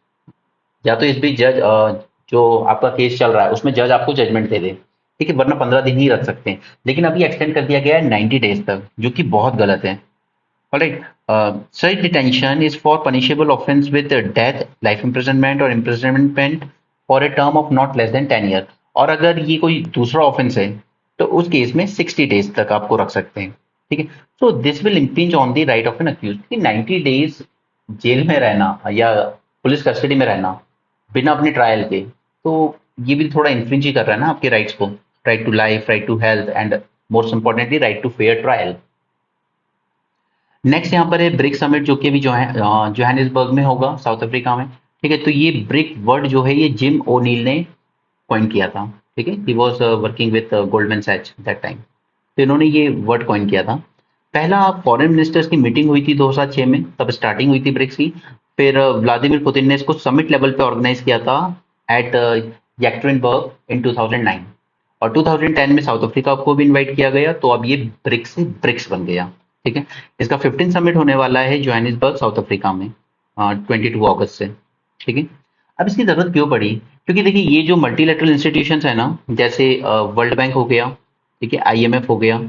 या तो इस बीच जज जो आपका केस चल रहा है उसमें जज आपको जजमेंट दे दे, ठीक है, वरना 15 दिन ही रख सकते हैं। लेकिन अभी एक्सटेंड कर दिया गया है 90 डेज तक, जो कि बहुत गलत है। Alright, such detention is for punishable offence with death, life imprisonment or imprisonment for a term of not less than 10 year। और अगर ये कोई दूसरा ऑफेंस है तो उस केस में 60 डेज तक आपको रख सकते हैं। ठीक है। So this will impinge on the right of an accuse कि 90 डेज जेल में रहना या पुलिस कस्टडी में रहना बिना अपने ट्रायल के, तो ये भी थोड़ा इन्फ्रिंज ही कर रहा है ना आपके राइट्स को, right to life, right to health and most importantly right to fair trial. Next यहाँ पर है ब्रिक समिट, जो कि अभी जोहानिसबर्ग में होगा, साउथ अफ्रीका में। ठीक है। तो ये ब्रिक वर्ड जो है ये जिम ओनील ने कॉइन किया था। ठीक है। He was working with Goldman Sachs that time. तो इन्होंने ये वर्ड कॉइन किया था। पहला फॉरेन मिनिस्टर्स की मीटिंग हुई थी 2006 में, तब स्टार्टिंग हुई थी ब्रिक्स की। फिर व्लादिमीर पुतिन ने इसको समिट लेवल पे ऑर्गेनाइज किया था एट येक्टरिनबर्ग इन 2009। और 2010 में साउथ अफ्रीका को भी इनवाइट किया गया, तो अब ये ब्रिक्स से ब्रिक्स बन गया। ठीक है। इसका 15 समिट होने वाला है जोहानिसबर्ग साउथ अफ्रीका में 22 अगस्त से। ठीक है। अब इसकी जरूरत क्यों पड़ी? क्योंकि देखिए ये जो मल्टीलैटरल इंस्टीट्यूशंस है ना, जैसे वर्ल्ड बैंक हो गया, ठीक है, आईएमएफ हो गया,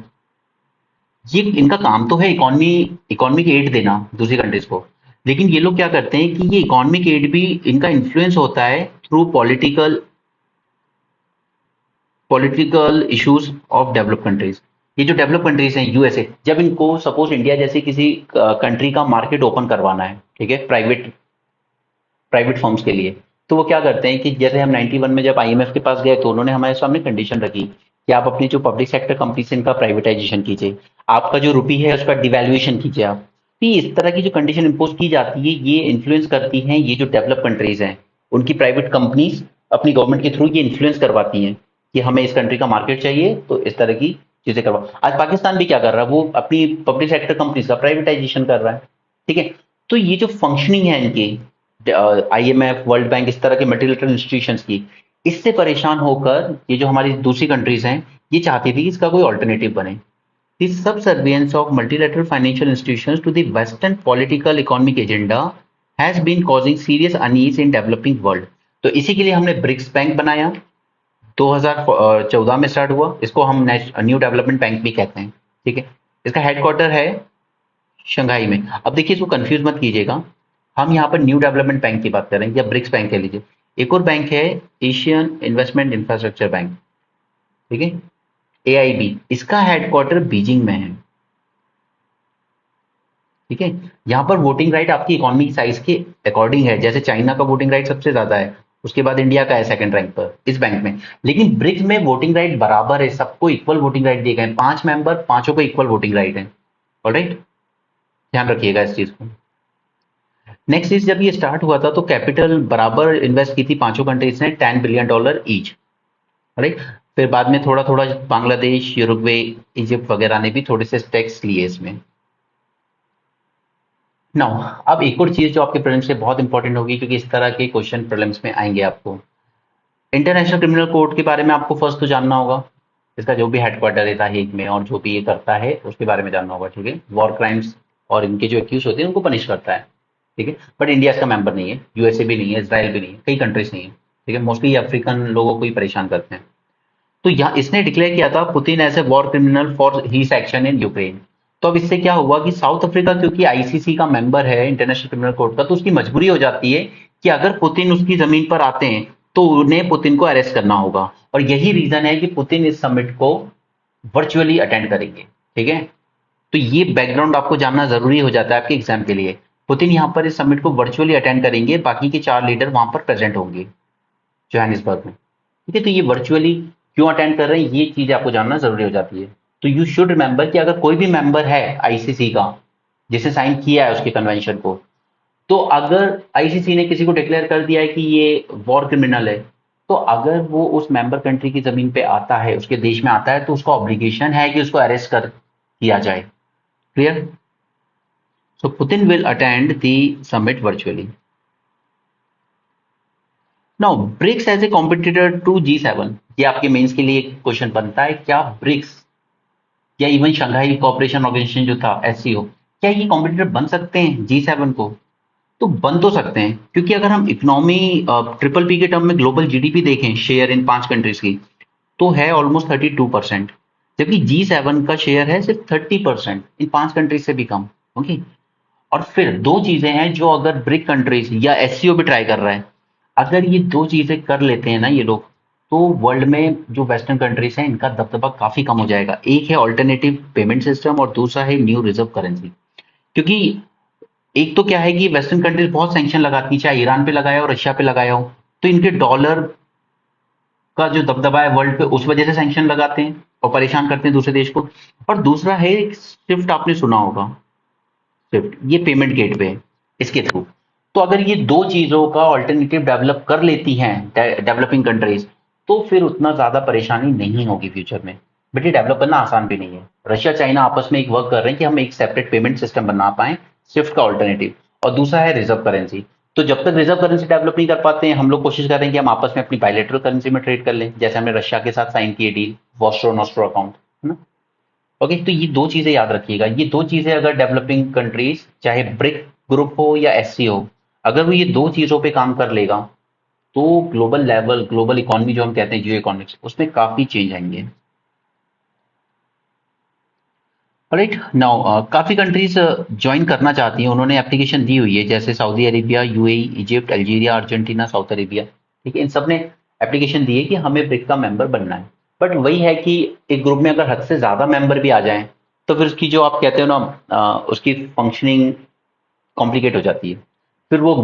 ये इनका काम तो है इकोनॉमिक एड देना दूसरी कंट्रीज को। लेकिन ये लोग क्या करते हैं कि ये इकोनॉमिक एड भी इनका इन्फ्लुएंस होता है through political issues of develop countries. ये जो डेवलप कंट्रीज हैं, यूएसए, जब इनको सपोज इंडिया जैसे किसी कंट्री का मार्केट ओपन करवाना है, ठीक है, प्राइवेट प्राइवेट फर्म्स के लिए, तो वो क्या करते हैं कि जैसे हम 91 में जब आईएमएफ के पास गए तो उन्होंने हमारे सामने कंडीशन रखी कि आप अपनी जो पब्लिक सेक्टर कंपनी से इनका प्राइवेटाइजेशन कीजिए, आपका जो रुपी है उसका डिवैल्यूएशन कीजिए आप। तो इस तरह की जो कंडीशन इंपोज की जाती है ये इन्फ्लुएंस करती हैं ये जो डेवलप कंट्रीज हैं, उनकी प्राइवेट कंपनीज अपनी गवर्नमेंट के थ्रू ये इन्फ्लुएंस करवाती हैं कि हमें इस कंट्री का मार्केट चाहिए, तो इस तरह की चीजें करवा। आज पाकिस्तान भी क्या कर रहा है, वो अपनी पब्लिक सेक्टर कंपनीज का प्राइवेटाइजेशन कर रहा है। ठीक है। तो ये जो फंक्शनिंग है इनकी, आईएमएफ, वर्ल्ड बैंक, इस तरह के मल्टीलेटरल इंस्टीट्यूशंस की, इससे परेशान होकर ये जो हमारी दूसरी कंट्रीज हैं ये चाहती थी कि इसका कोई ऑल्टरनेटिव बने। The subservience of multilateral financial institutions to the Western political economic agenda has been causing serious unease in developing world। तो इसी के लिए हमने ब्रिक्स बैंक बनाया, 2014 में स्टार्ट हुआ। इसको हम न्यू डेवलपमेंट बैंक भी कहते हैं। ठीक है। इसका हेडक्वार्टर है शंघाई में। अब देखिए इसको कंफ्यूज मत कीजिएगा, हम यहाँ पर न्यू डेवलपमेंट बैंक की बात कर रहे हैं या ब्रिक्स बैंक कह लीजिए। एक और बैंक है एशियन इन्वेस्टमेंट इंफ्रास्ट्रक्चर बैंक। ठीक है। AIB, इसका हेडक्वार्टर बीजिंग में है। ठीक है, यहाँ पर वोटिंग राइट आपकी इकोनॉमी साइज के अकॉर्डिंग है, जैसे चाइना का वोटिंग राइट सबसे ज्यादा है, उसके बाद इंडिया का है सेकंड रैंक पर इस बैंक में। लेकिन ब्रिक्स में वोटिंग राइट बराबर है, सबको इक्वल वोटिंग राइट दिए गए, 5 मेंबर, पांचों को इक्वल वोटिंग राइट है। ऑलराइट, ध्यान रखिएगा इस चीज को। नेक्स्ट चीज, जब ये स्टार्ट हुआ था तो कैपिटल बराबर इन्वेस्ट की थी पांचों कंट्रीज ने, $10 बिलियन ईच। राइट, फिर बाद में थोड़ा थोड़ा बांग्लादेश, यूरुग्वे, इजिप्ट वगैरह ने भी थोड़े से स्टेक्स लिए इसमें। नाउ अब एक और चीज जो आपके प्रीलिम्स से बहुत इंपॉर्टेंट होगी, क्योंकि इस तरह के क्वेश्चन प्रीलिम्स में आएंगे आपको। इंटरनेशनल क्रिमिनल कोर्ट के बारे में आपको फर्स्ट तो जानना होगा, इसका जो भी हेडक्वार्टर है हेग में और जो भी ये करता है उसके बारे में जानना होगा। ठीक है, वॉर क्राइम्स और इनके जो एक्यूज होते हैं उनको पनिश करता है। ठीक है, बट इंडिया इसका मेंबर नहीं है, यूएसए भी नहीं है, इसराइल भी नहीं है, कई कंट्रीज नहीं है। ठीक है, मोस्टली अफ्रीकन लोगों को ही परेशान करते हैं। तो यहाँ इसने डिक्लेयर किया था Putin as a war criminal for his action in Ukraine. तो अब इससे क्या हुआ कि साउथ अफ्रीका क्योंकि आईसीसी का मेंबर है, इंटरनेशनल क्रिमिनल कोर्ट का, तो उसकी मजबूरी हो जाती है कि अगर पुतिन उसकी जमीन पर आते हैं तो उन्हें पुतिन को अरेस्ट करना होगा। और यही रीजन है कि पुतिन इस समिट को वर्चुअली अटेंड करेंगे। ठीक है, तो ये बैकग्राउंड आपको जानना जरूरी हो जाता है आपके एग्जाम के लिए। पुतिन यहाँ पर इस समिट को वर्चुअली अटेंड करेंगे, बाकी के 4 लीडर वहां पर प्रेजेंट होंगे जोहानिसबर्ग में। ठीक है, तो ये वर्चुअली क्यों अटेंड कर रहे हैं ये चीज आपको जानना जरूरी हो जाती है। तो यू शुड रिमेंबर कि अगर कोई भी मेंबर है आईसीसी का जिसने साइन किया है उसके कन्वेंशन को, तो अगर आईसीसी ने किसी को डिक्लेयर कर दिया है कि ये वॉर क्रिमिनल है, तो अगर वो उस मेंबर कंट्री की जमीन पे आता है, उसके देश में आता है, तो उसका ऑब्लिगेशन है कि उसको अरेस्ट कर किया जाए। Clear? So Putin will attend the summit virtually. Now BRICS as a competitor to G7, ये आपके मेंस के लिए क्वेश्चन बनता है, क्या ब्रिक्स या इवन शंघाई कोऑपरेशन ऑर्गेनाइजेशन जो था एससीओ, क्या ये कॉम्पिटिटर बन सकते हैं G7 को? तो बन तो सकते हैं, क्योंकि अगर हम इकोनॉमी ट्रिपल पी के टर्म में ग्लोबल जीडीपी देखें शेयर इन 5 कंट्रीज की, तो है ऑलमोस्ट 32%, जबकि G7 का शेयर है सिर्फ 30%, इन 5 कंट्रीज से भी कम। ओके, और फिर दो चीजें हैं जो अगर ब्रिक कंट्रीज या एससीओ भी ट्राई कर रहा है, अगर ये दो चीजें कर लेते हैं ना ये लोग, तो वर्ल्ड में जो वेस्टर्न कंट्रीज हैं इनका दबदबा काफी कम हो जाएगा। एक है ऑल्टरनेटिव पेमेंट सिस्टम और दूसरा है न्यू रिजर्व करेंसी। क्योंकि एक तो क्या है कि वेस्टर्न कंट्रीज बहुत सैंक्शन लगाती, चाहे ईरान पे लगाया हो, रशिया पे लगाया हो, तो इनके डॉलर का जो दबदबा है वर्ल्ड पे, उस वजह से सैंक्शन लगाते हैं और परेशान करते हैं दूसरे देश को। और दूसरा है स्विफ्ट, आपने सुना होगा स्विफ्ट, ये पेमेंट गेटवे है, इसके थ्रू। तो अगर ये दो चीजों का ऑल्टरनेटिव डेवलप कर लेती हैं डेवलपिंग कंट्रीज, तो फिर उतना ज्यादा परेशानी नहीं होगी फ्यूचर में। बट ये डेवलप करना आसान भी नहीं है। रशिया चाइना आपस में एक वर्क कर रहे हैं कि हम एक सेपरेट पेमेंट सिस्टम बना पाए स्विफ्ट का ऑल्टरनेटिव। और दूसरा है रिजर्व करेंसी। तो जब तक रिजर्व करेंसी डेवलप नहीं कर पाते हैं, हम लोग कोशिश कर रहे हैं कि हम आपस में अपनी बायलेटरल करेंसी में ट्रेड कर लें, जैसे हमने रशिया के साथ साइन किए डील, वॉस्ट्रो नोस्ट्रो अकाउंट, है ना। ओके, तो ये दो चीजें याद रखिएगा। ये दो चीजें अगर डेवलपिंग कंट्रीज, चाहे ब्रिक ग्रुप हो या एससी हो, अगर वो ये दो चीजों पे काम कर लेगा, तो ग्लोबल लेवल, ग्लोबल इकोनॉमी जो हम कहते हैं जियो इकोनॉमिक्स, उसमें काफी चेंज आएंगे। राइट नाउ काफी कंट्रीज ज्वाइन करना चाहती हैं, उन्होंने एप्लीकेशन दी हुई है, जैसे Saudi Arabia, UAE, Egypt, Algeria, Argentina, south Arabia. ठीक है, इन सब ने एप्लीकेशन दी है कि हमें ब्रिक का मेंबर बनना है। बट वही है कि एक ग्रुप में अगर हद से ज्यादा मेंबर भी आ जाएं, तो फिर उसकी जो आप कहते हो ना उसकी फंक्शनिंग कॉम्प्लिकेट हो जाती है। फिर वो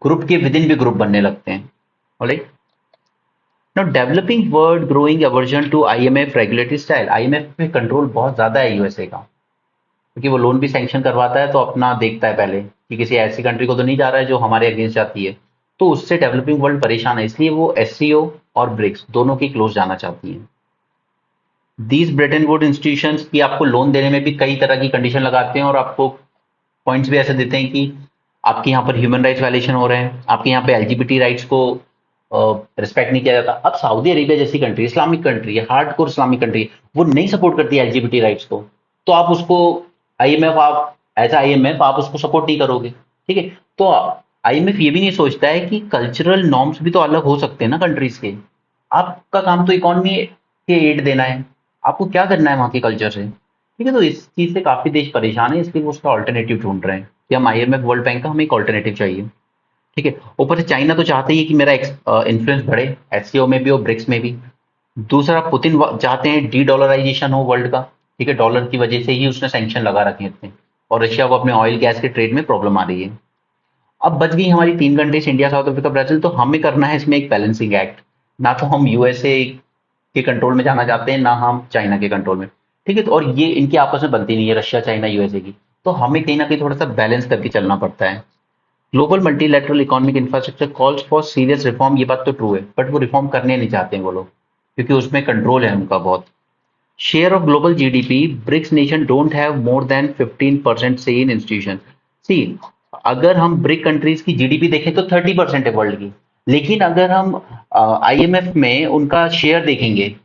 ग्रुप के विद इन भी ग्रुप बनने लगते हैं। Alright, now developing world growing aversion to IMF regulatory style. IMF पे कंट्रोल बहुत ज्यादा है यूएसए का, क्योंकि वो लोन भी सैंक्शन करवाता है तो अपना देखता है पहले कि किसी ऐसी कंट्री को तो नहीं जा रहा है जो हमारे अगेंस्ट जाती है। तो उससे डेवलपिंग वर्ल्ड परेशान है, इसलिए वो एससीओ और ब्रिक्स दोनों की क्लोज जाना चाहती हैं। दीज ब्रेटन वुड इंस्टीट्यूशंस की आपको लोन देने में भी कई तरह की कंडीशन लगाते हैं और आपको पॉइंट्स भी ऐसे देते हैं कि आपके यहाँ पर ह्यूमन राइट्स वायलेशन हो रहे हैं, आपके यहाँ पे एलजीबीटी राइट्स को रिस्पेक्ट नहीं किया जाता। अब सऊदी अरेबिया जैसी कंट्री, इस्लामिक कंट्री है, हार्डकोर इस्लामिक कंट्री, वो नहीं सपोर्ट करती है एलजीबीटी राइट्स को, तो आप उसको आईएमएफ, आप एज आईएमएफ आप उसको सपोर्ट नहीं करोगे। ठीक है, तो आईएमएफ ये भी नहीं सोचता है कि कल्चरल नॉर्म्स भी तो अलग हो सकते हैं ना कंट्रीज के। आपका काम तो इकोनॉमी के एड देना है, आपको क्या करना है वहां के कल्चर से। ठीक है, तो इस चीज से काफी देश परेशान है, इसलिए वो उसका ऑल्टरनेटिव ढूंढ रहे हैं कि हम आईएमएफ वर्ल्ड बैंक का हमें एक ऑल्टरनेटिव चाहिए। ठीक है, ऊपर से चाइना तो चाहते ही है कि मेरा इन्फ्लुएंस बढ़े एससीओ में भी और ब्रिक्स में भी। दूसरा, पुतिन चाहते हैं डी डॉलराइजेशन हो वर्ल्ड का, ठीक है, डॉलर की वजह से ही उसने सैंक्शन लगा रखे हैं इतने, और रशिया को अपने ऑयल गैस के ट्रेड में प्रॉब्लम आ रही है। अब बच गई हमारी तीन countries, India, south Africa, Brazil. तो हमें करना है इसमें एक बैलेंसिंग एक्ट। ना तो हम यूएसए के कंट्रोल में जाना चाहते हैं, ना हम चाइना के कंट्रोल में, ठीक है। तो और ये इनकी आपस में बनती नहीं है, रशिया, चाइना, यूएसए की। तो हमें कहीं ना कहीं थोड़ा सा बैलेंस करके चलना पड़ता है। Global multilateral economic infrastructure calls for serious reform, ये बात तो ट्रू है, बट वो रिफॉर्म करने नहीं चाहते हैं वो लोग, क्योंकि उसमें कंट्रोल है उनका बहुत। Share of global GDP, BRICS nation don't have more than 15% से इन इंस्टीट्यूशन। सी, अगर हम ब्रिक कंट्रीज की जीडीपी देखें तो 30% है वर्ल्ड की, लेकिन अगर हम आईएमएफ में उनका शेयर देखेंगे,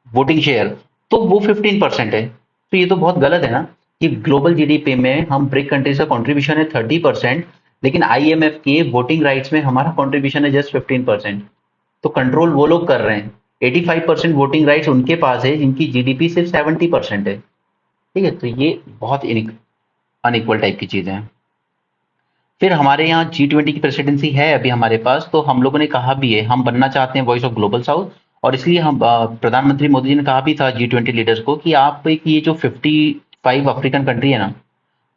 वोटिंग शेयर, तो वो 15% है। तो ये तो बहुत गलत है ना, कि ग्लोबल जीडीपी में हम ब्रिक कंट्रीज का कंट्रीब्यूशन है 30%, लेकिन आईएमएफ के वोटिंग राइट्स में हमारा कंट्रीब्यूशन है जस्ट 15%। तो कंट्रोल वो लोग कर रहे हैं। 85% वोटिंग राइट्स उनके पास है जिनकी जीडीपी सिर्फ 70% है, ठीक है। तो ये बहुत अनइक्वल टाइप की चीजें हैं। फिर हमारे यहाँ G20 की प्रेसिडेंसी है अभी हमारे पास, तो हम लोगों ने कहा भी है हम बनना चाहते हैं वॉइस ऑफ ग्लोबल साउथ। और इसलिए हम प्रधानमंत्री मोदी जी ने कहा भी था G20 लीडर्स को कि आप एक ये जो 55 अफ्रीकन कंट्री है ना,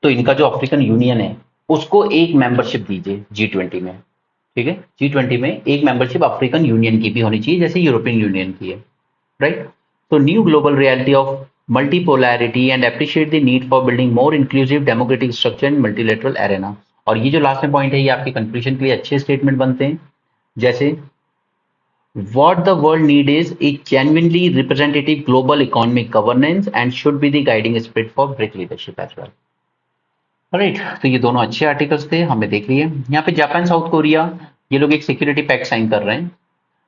तो इनका जो अफ्रीकन यूनियन है उसको एक मेंबरशिप दीजिए G20 में, ठीक है। G20 में एक मेंबरशिप अफ्रीकन यूनियन की भी होनी चाहिए, जैसे यूरोपियन यूनियन की है, राइट। तो new global reality of multipolarity and appreciate the need for building more inclusive democratic structure in multilateral arena। और ये जो लास्ट में पॉइंट है, ये आपके कंक्लूजन के लिए अच्छे स्टेटमेंट बनते हैं, जैसे what the world need is a genuinely representative global economic governance and should be the guiding spirit for BRIC leadership as well। Right, तो ये दोनों अच्छे आर्टिकल्स थे, हमने देख लिए। यहाँ पे जापान, साउथ कोरिया, ये लोग एक सिक्योरिटी पैक्ट साइन कर रहे हैं,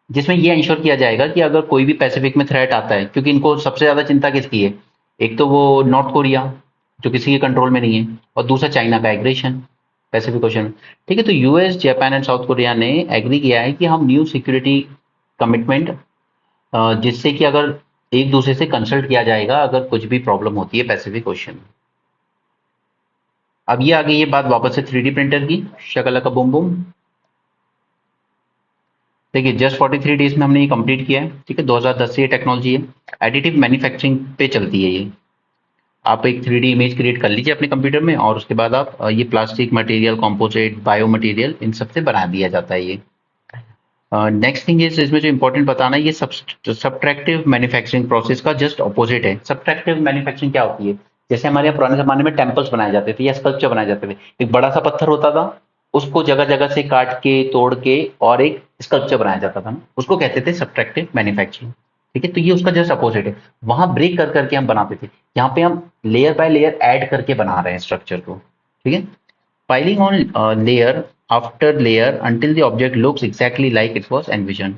जिसमें ये इंश्योर किया जाएगा कि अगर कोई भी पैसिफिक में थ्रेट आता है, क्योंकि इनको सबसे ज्यादा चिंता किसकी है, एक तो वो नॉर्थ कोरिया जो किसी के कंट्रोल में नहीं है, और दूसरा चाइना का एग्रेशन पैसिफिक ओशन में, ठीक है। तो US, Japan and south Korea ने एग्री किया है कि हम न्यू सिक्योरिटी कमिटमेंट, जिससे कि अगर एक दूसरे से कंसल्ट किया जाएगा अगर कुछ भी प्रॉब्लम होती है पैसिफिक ओशन में। अब ये आ गई ये बात वापस से 3D प्रिंटर की, शकला का बूम बूम। देखिए जस्ट 43 डेज में हमने ये कंप्लीट किया है, ठीक है। 2010 से ये टेक्नोलॉजी है, एडिटिव मैन्युफैक्चरिंग पे चलती है ये। आप एक 3D इमेज क्रिएट कर लीजिए अपने कंप्यूटर में, और उसके बाद आप ये plastic material, composite, bio material, इन सब से बना दिया जाता है ये। नेक्स्ट थिंग इज, इसमें जो इंपॉर्टेंट बताना है, ये सब्ट्रैक्टिव मैन्युफैक्चरिंग प्रोसेस का जस्ट ऑपोजिट है। सब्ट्रैक्टिव मैन्युफैक्चरिंग क्या होती है, जैसे हमारे यहाँ पुराने जमाने में टेम्पल्स बनाए जाते थे या स्कल्पचर बनाए जाते थे, एक बड़ा सा पत्थर होता था, उसको जगह जगह से काट के, तोड़ के, और एक स्कल्पचर बनाया जाता था ना, उसको कहते थे सब्ट्रैक्टिव मैन्युफैक्चरिंग, ठीक है। तो ये उसका जस्ट अपोजिट है। वहां ब्रेक कर करके हम बनाते थे, यहाँ पे हम लेयर बाय लेयर ऐड करके बना रहे हैं स्ट्रक्चर को, ठीक है। Piling on layer after layer until the object looks exactly like it was envisioned।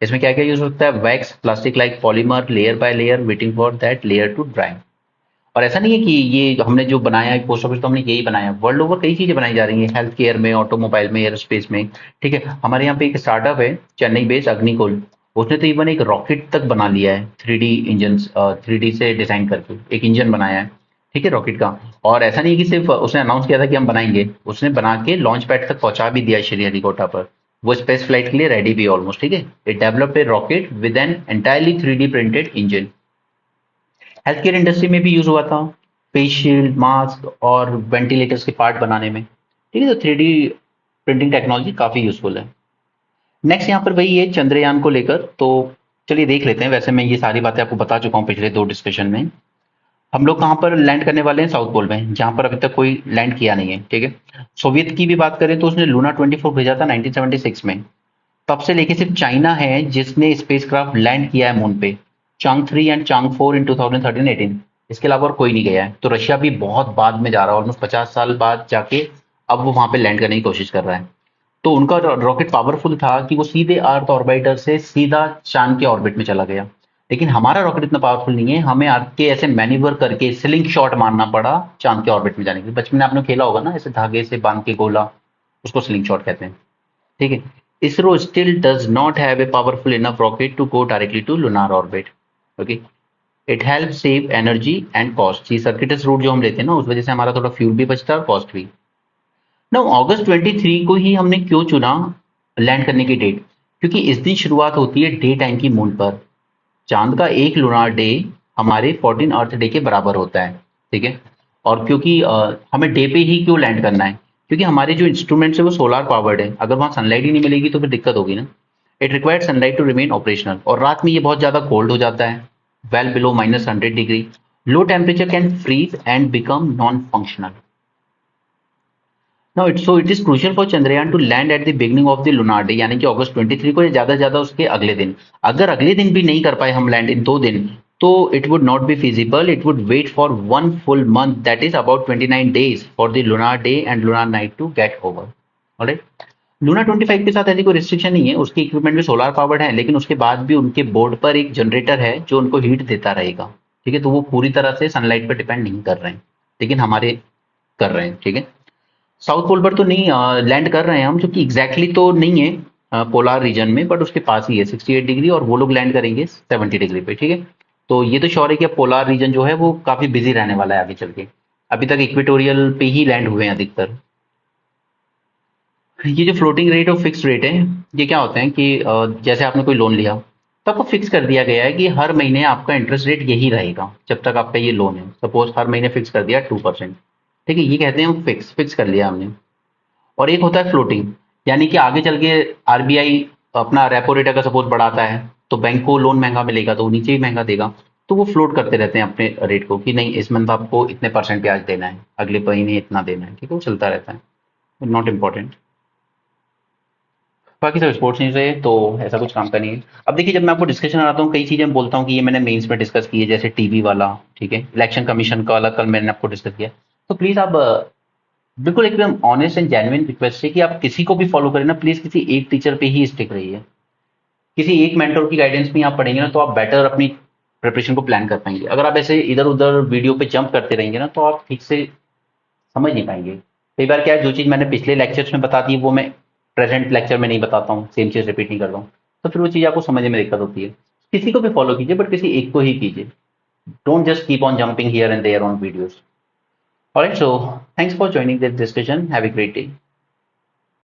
इसमें क्या क्या यूज होता है, wax, plastic like polymer, layer by layer, waiting for that layer to dry. और ऐसा नहीं है कि ये हमने जो बनाया है पोस्ट ऑफिस, तो हमने यही बनाया, वर्ल्ड ओवर कई चीजें बनाई जा रही हैं, हेल्थ केयर में, ऑटोमोबाइल में, एयर स्पेस में, ठीक है। हमारे यहाँ पे एक स्टार्टअप है चेन्नई बेस्ड, अग्निकुल, उसने तो इवन एक रॉकेट तक बना लिया है 3D इंजन, 3D से डिजाइन करके एक इंजन बनाया है, ठीक है, रॉकेट का। और ऐसा नहीं है कि सिर्फ उसने अनाउंस किया था कि हम बनाएंगे, उसने बना के लॉन्च पैड तक पहुंचा भी दिया श्रीहरिकोटा पर, वो स्पेस फ्लाइट के लिए रेडी भी ऑलमोस्ट, ठीक है। It developed A rocket with an entirely 3D printed engine. Health care industry में भी यूज हुआ था, फेस शील्ड, मास्क और वेंटिलेटर्स के पार्ट बनाने में, ठीक है। तो 3D प्रिंटिंग टेक्नोलॉजी काफी यूजफुल है। नेक्स्ट यहाँ पर वही है चंद्रयान को लेकर, तो चलिए देख लेते हैं। वैसे मैं ये सारी बातें आपको बता चुका हूँ पिछले दो डिस्कशन में। हम लोग कहाँ पर लैंड करने वाले हैं, साउथ पोल में, जहां पर अभी तक कोई लैंड किया नहीं है, ठीक है। सोवियत की भी बात करें तो उसने लूना 24 भेजा था 1976 में, तब से लेके सिर्फ चाइना है जिसने स्पेसक्राफ्ट लैंड किया है मून पे, चांग 3 एंड चांग 4 इन 2013-18। इसके अलावा और कोई नहीं गया है। तो रशिया भी बहुत बाद में जा रहा है, ऑलमोस्ट 50 साल बाद जाके अब वो वहां पे लैंड करने की कोशिश कर रहा है। तो उनका रॉकेट पावरफुल था कि वो सीधे अर्थ ऑर्बिटर से सीधा चांद के ऑर्बिट में चला गया। लेकिन हमारा रॉकेट इतना पावरफुल नहीं है, हमें अर्थ के ऐसे मैन्यूवर करके स्लिंग शॉट मारना पड़ा चांद के ऑर्बिट में जाने के लिए। बचपन में आपने खेला होगा ना, ऐसे धागे से बांध के गोला, उसको स्लिंग शॉट कहते हैं, ठीक है। ISRO still does not have a powerful enough rocket to go directly to lunar orbit, okay. It help save energy and cost. ये सर्किटस रूट जो हम लेते हैं ना, उस वजह से हमारा थोड़ा फ्यूल भी बचता है और कॉस्ट भी। ना अगस्त 23 को ही हमने क्यों चुना लैंड करने की डेट, क्योंकि इस दिन शुरुआत होती है डे टाइम की मून पर। चांद का एक लूनार डे हमारे 14 अर्थ डे के बराबर होता है, ठीक है। और क्योंकि हमें डे पे ही क्यों लैंड करना है, क्योंकि हमारे जो इंस्ट्रूमेंट्स है वो सोलर पावर्ड है, अगर वहां सनलाइट ही नहीं मिलेगी तो फिर दिक्कत होगी ना। It required sunlight to remain operational, और रात में ये बहुत ज्यादा कोल्ड हो जाता है, well below -100 degree. Low temperature can freeze and become non functional. Now it is crucial for Chandrayaan to land at the beginning of the lunar day, यानी कि अगस्त 23 को, या ज्यादा से ज्यादा उसके अगले दिन। अगर अगले दिन भी नहीं कर पाए हम लैंड इन 2 दिन, तो it would not be feasible, it would wait for 1 full month, that is about 29 days for the lunar day and lunar night to get over. Alright. Luna 25 के साथ ऐसी कोई रिस्ट्रिक्शन नहीं है, उसकी इक्विपमेंट भी सोलर पावर्ड है, लेकिन उसके बाद भी उनके बोर्ड पर एक जनरेटर है जो उनको हीट देता रहेगा, ठीक है। तो वो पूरी तरह से सनलाइट पर डिपेंड नहीं कर रहे हैं, लेकिन हमारे कर रहे हैं, ठीक है। साउथ पोल पर तो नहीं लैंड कर रहे हैं हम, जो कि एग्जैक्टली तो नहीं है पोलार रीजन में, बट उसके पास ही है 68 डिग्री, और वो लोग लैंड करेंगे 70 डिग्री पे, ठीक है। तो ये तो श्योर है कि अब पोलार रीजन जो है वो काफी बिजी रहने वाला है आगे चल के। अभी तक इक्वेटोरियल पे ही लैंड हुए हैं अधिकतर। ये जो फ्लोटिंग रेट और फिक्स रेट है, ये क्या होते हैं कि जैसे आपने कोई लोन लिया, तो आपको फिक्स कर दिया गया है कि हर महीने आपका इंटरेस्ट रेट यही रहेगा जब तक आपका ये लोन है। सपोज हर महीने फिक्स कर दिया 2%, ठीक है, ये कहते हैं फिक्स, फिक्स कर लिया हमने। और एक होता है फ्लोटिंग, यानी कि आगे चल के आरबीआई अपना रेपो रेट अगर सपोज बढ़ाता है, तो बैंक को लोन महंगा मिलेगा तो वो नीचे ही महंगा देगा। तो वो फ्लोट करते रहते हैं अपने रेट को, कि नहीं इस मंथ आपको इतने परसेंट ब्याज देना है, अगले महीने इतना देना है, ठीक है, वो चलता रहता है, नॉट इम्पॉर्टेंट। बाकी सब स्पोर्ट्स न्यूज़ है, तो ऐसा कुछ काम का नहीं है। अब देखिए, जब मैं आपको डिस्कशन कराता हूँ, कई चीज़ें मैं बोलता हूँ कि ये मैंने मेंस में डिस्कस की है, जैसे टीवी वाला, ठीक है, इलेक्शन कमीशन का वाला कल मैंने आपको डिस्कस किया। तो प्लीज़ आप बिल्कुल एकदम ऑनेस्ट एंड जेन्युइन रिक्वेस्ट है कि आप किसी को भी फॉलो करें ना, प्लीज़ किसी एक टीचर पे ही स्टिक रहिए। किसी एक मेंटर की गाइडेंस में आप पढ़ेंगे ना, तो आप बेटर अपनी प्रिपरेशन को प्लान कर पाएंगे। अगर आप ऐसे इधर उधर वीडियो पे जंप करते रहेंगे ना, तो आप ठीक से समझ नहीं पाएंगे। कई बार क्या है, जो चीज़ मैंने पिछले लेक्चर्स में बता दी वो मैं प्रेजेंट लेक्चर में नहीं बताता हूँ, सेम चीज़ रिपीट नहीं करता हूँ, तो फिर वो चीज़ आपको समझने में दिक्कत होती है। किसी को भी फॉलो कीजिए, बट किसी एक को ही कीजिए। Don't just keep on jumping here and there on videos. Alright, so thanks for joining this discussion, have a great day.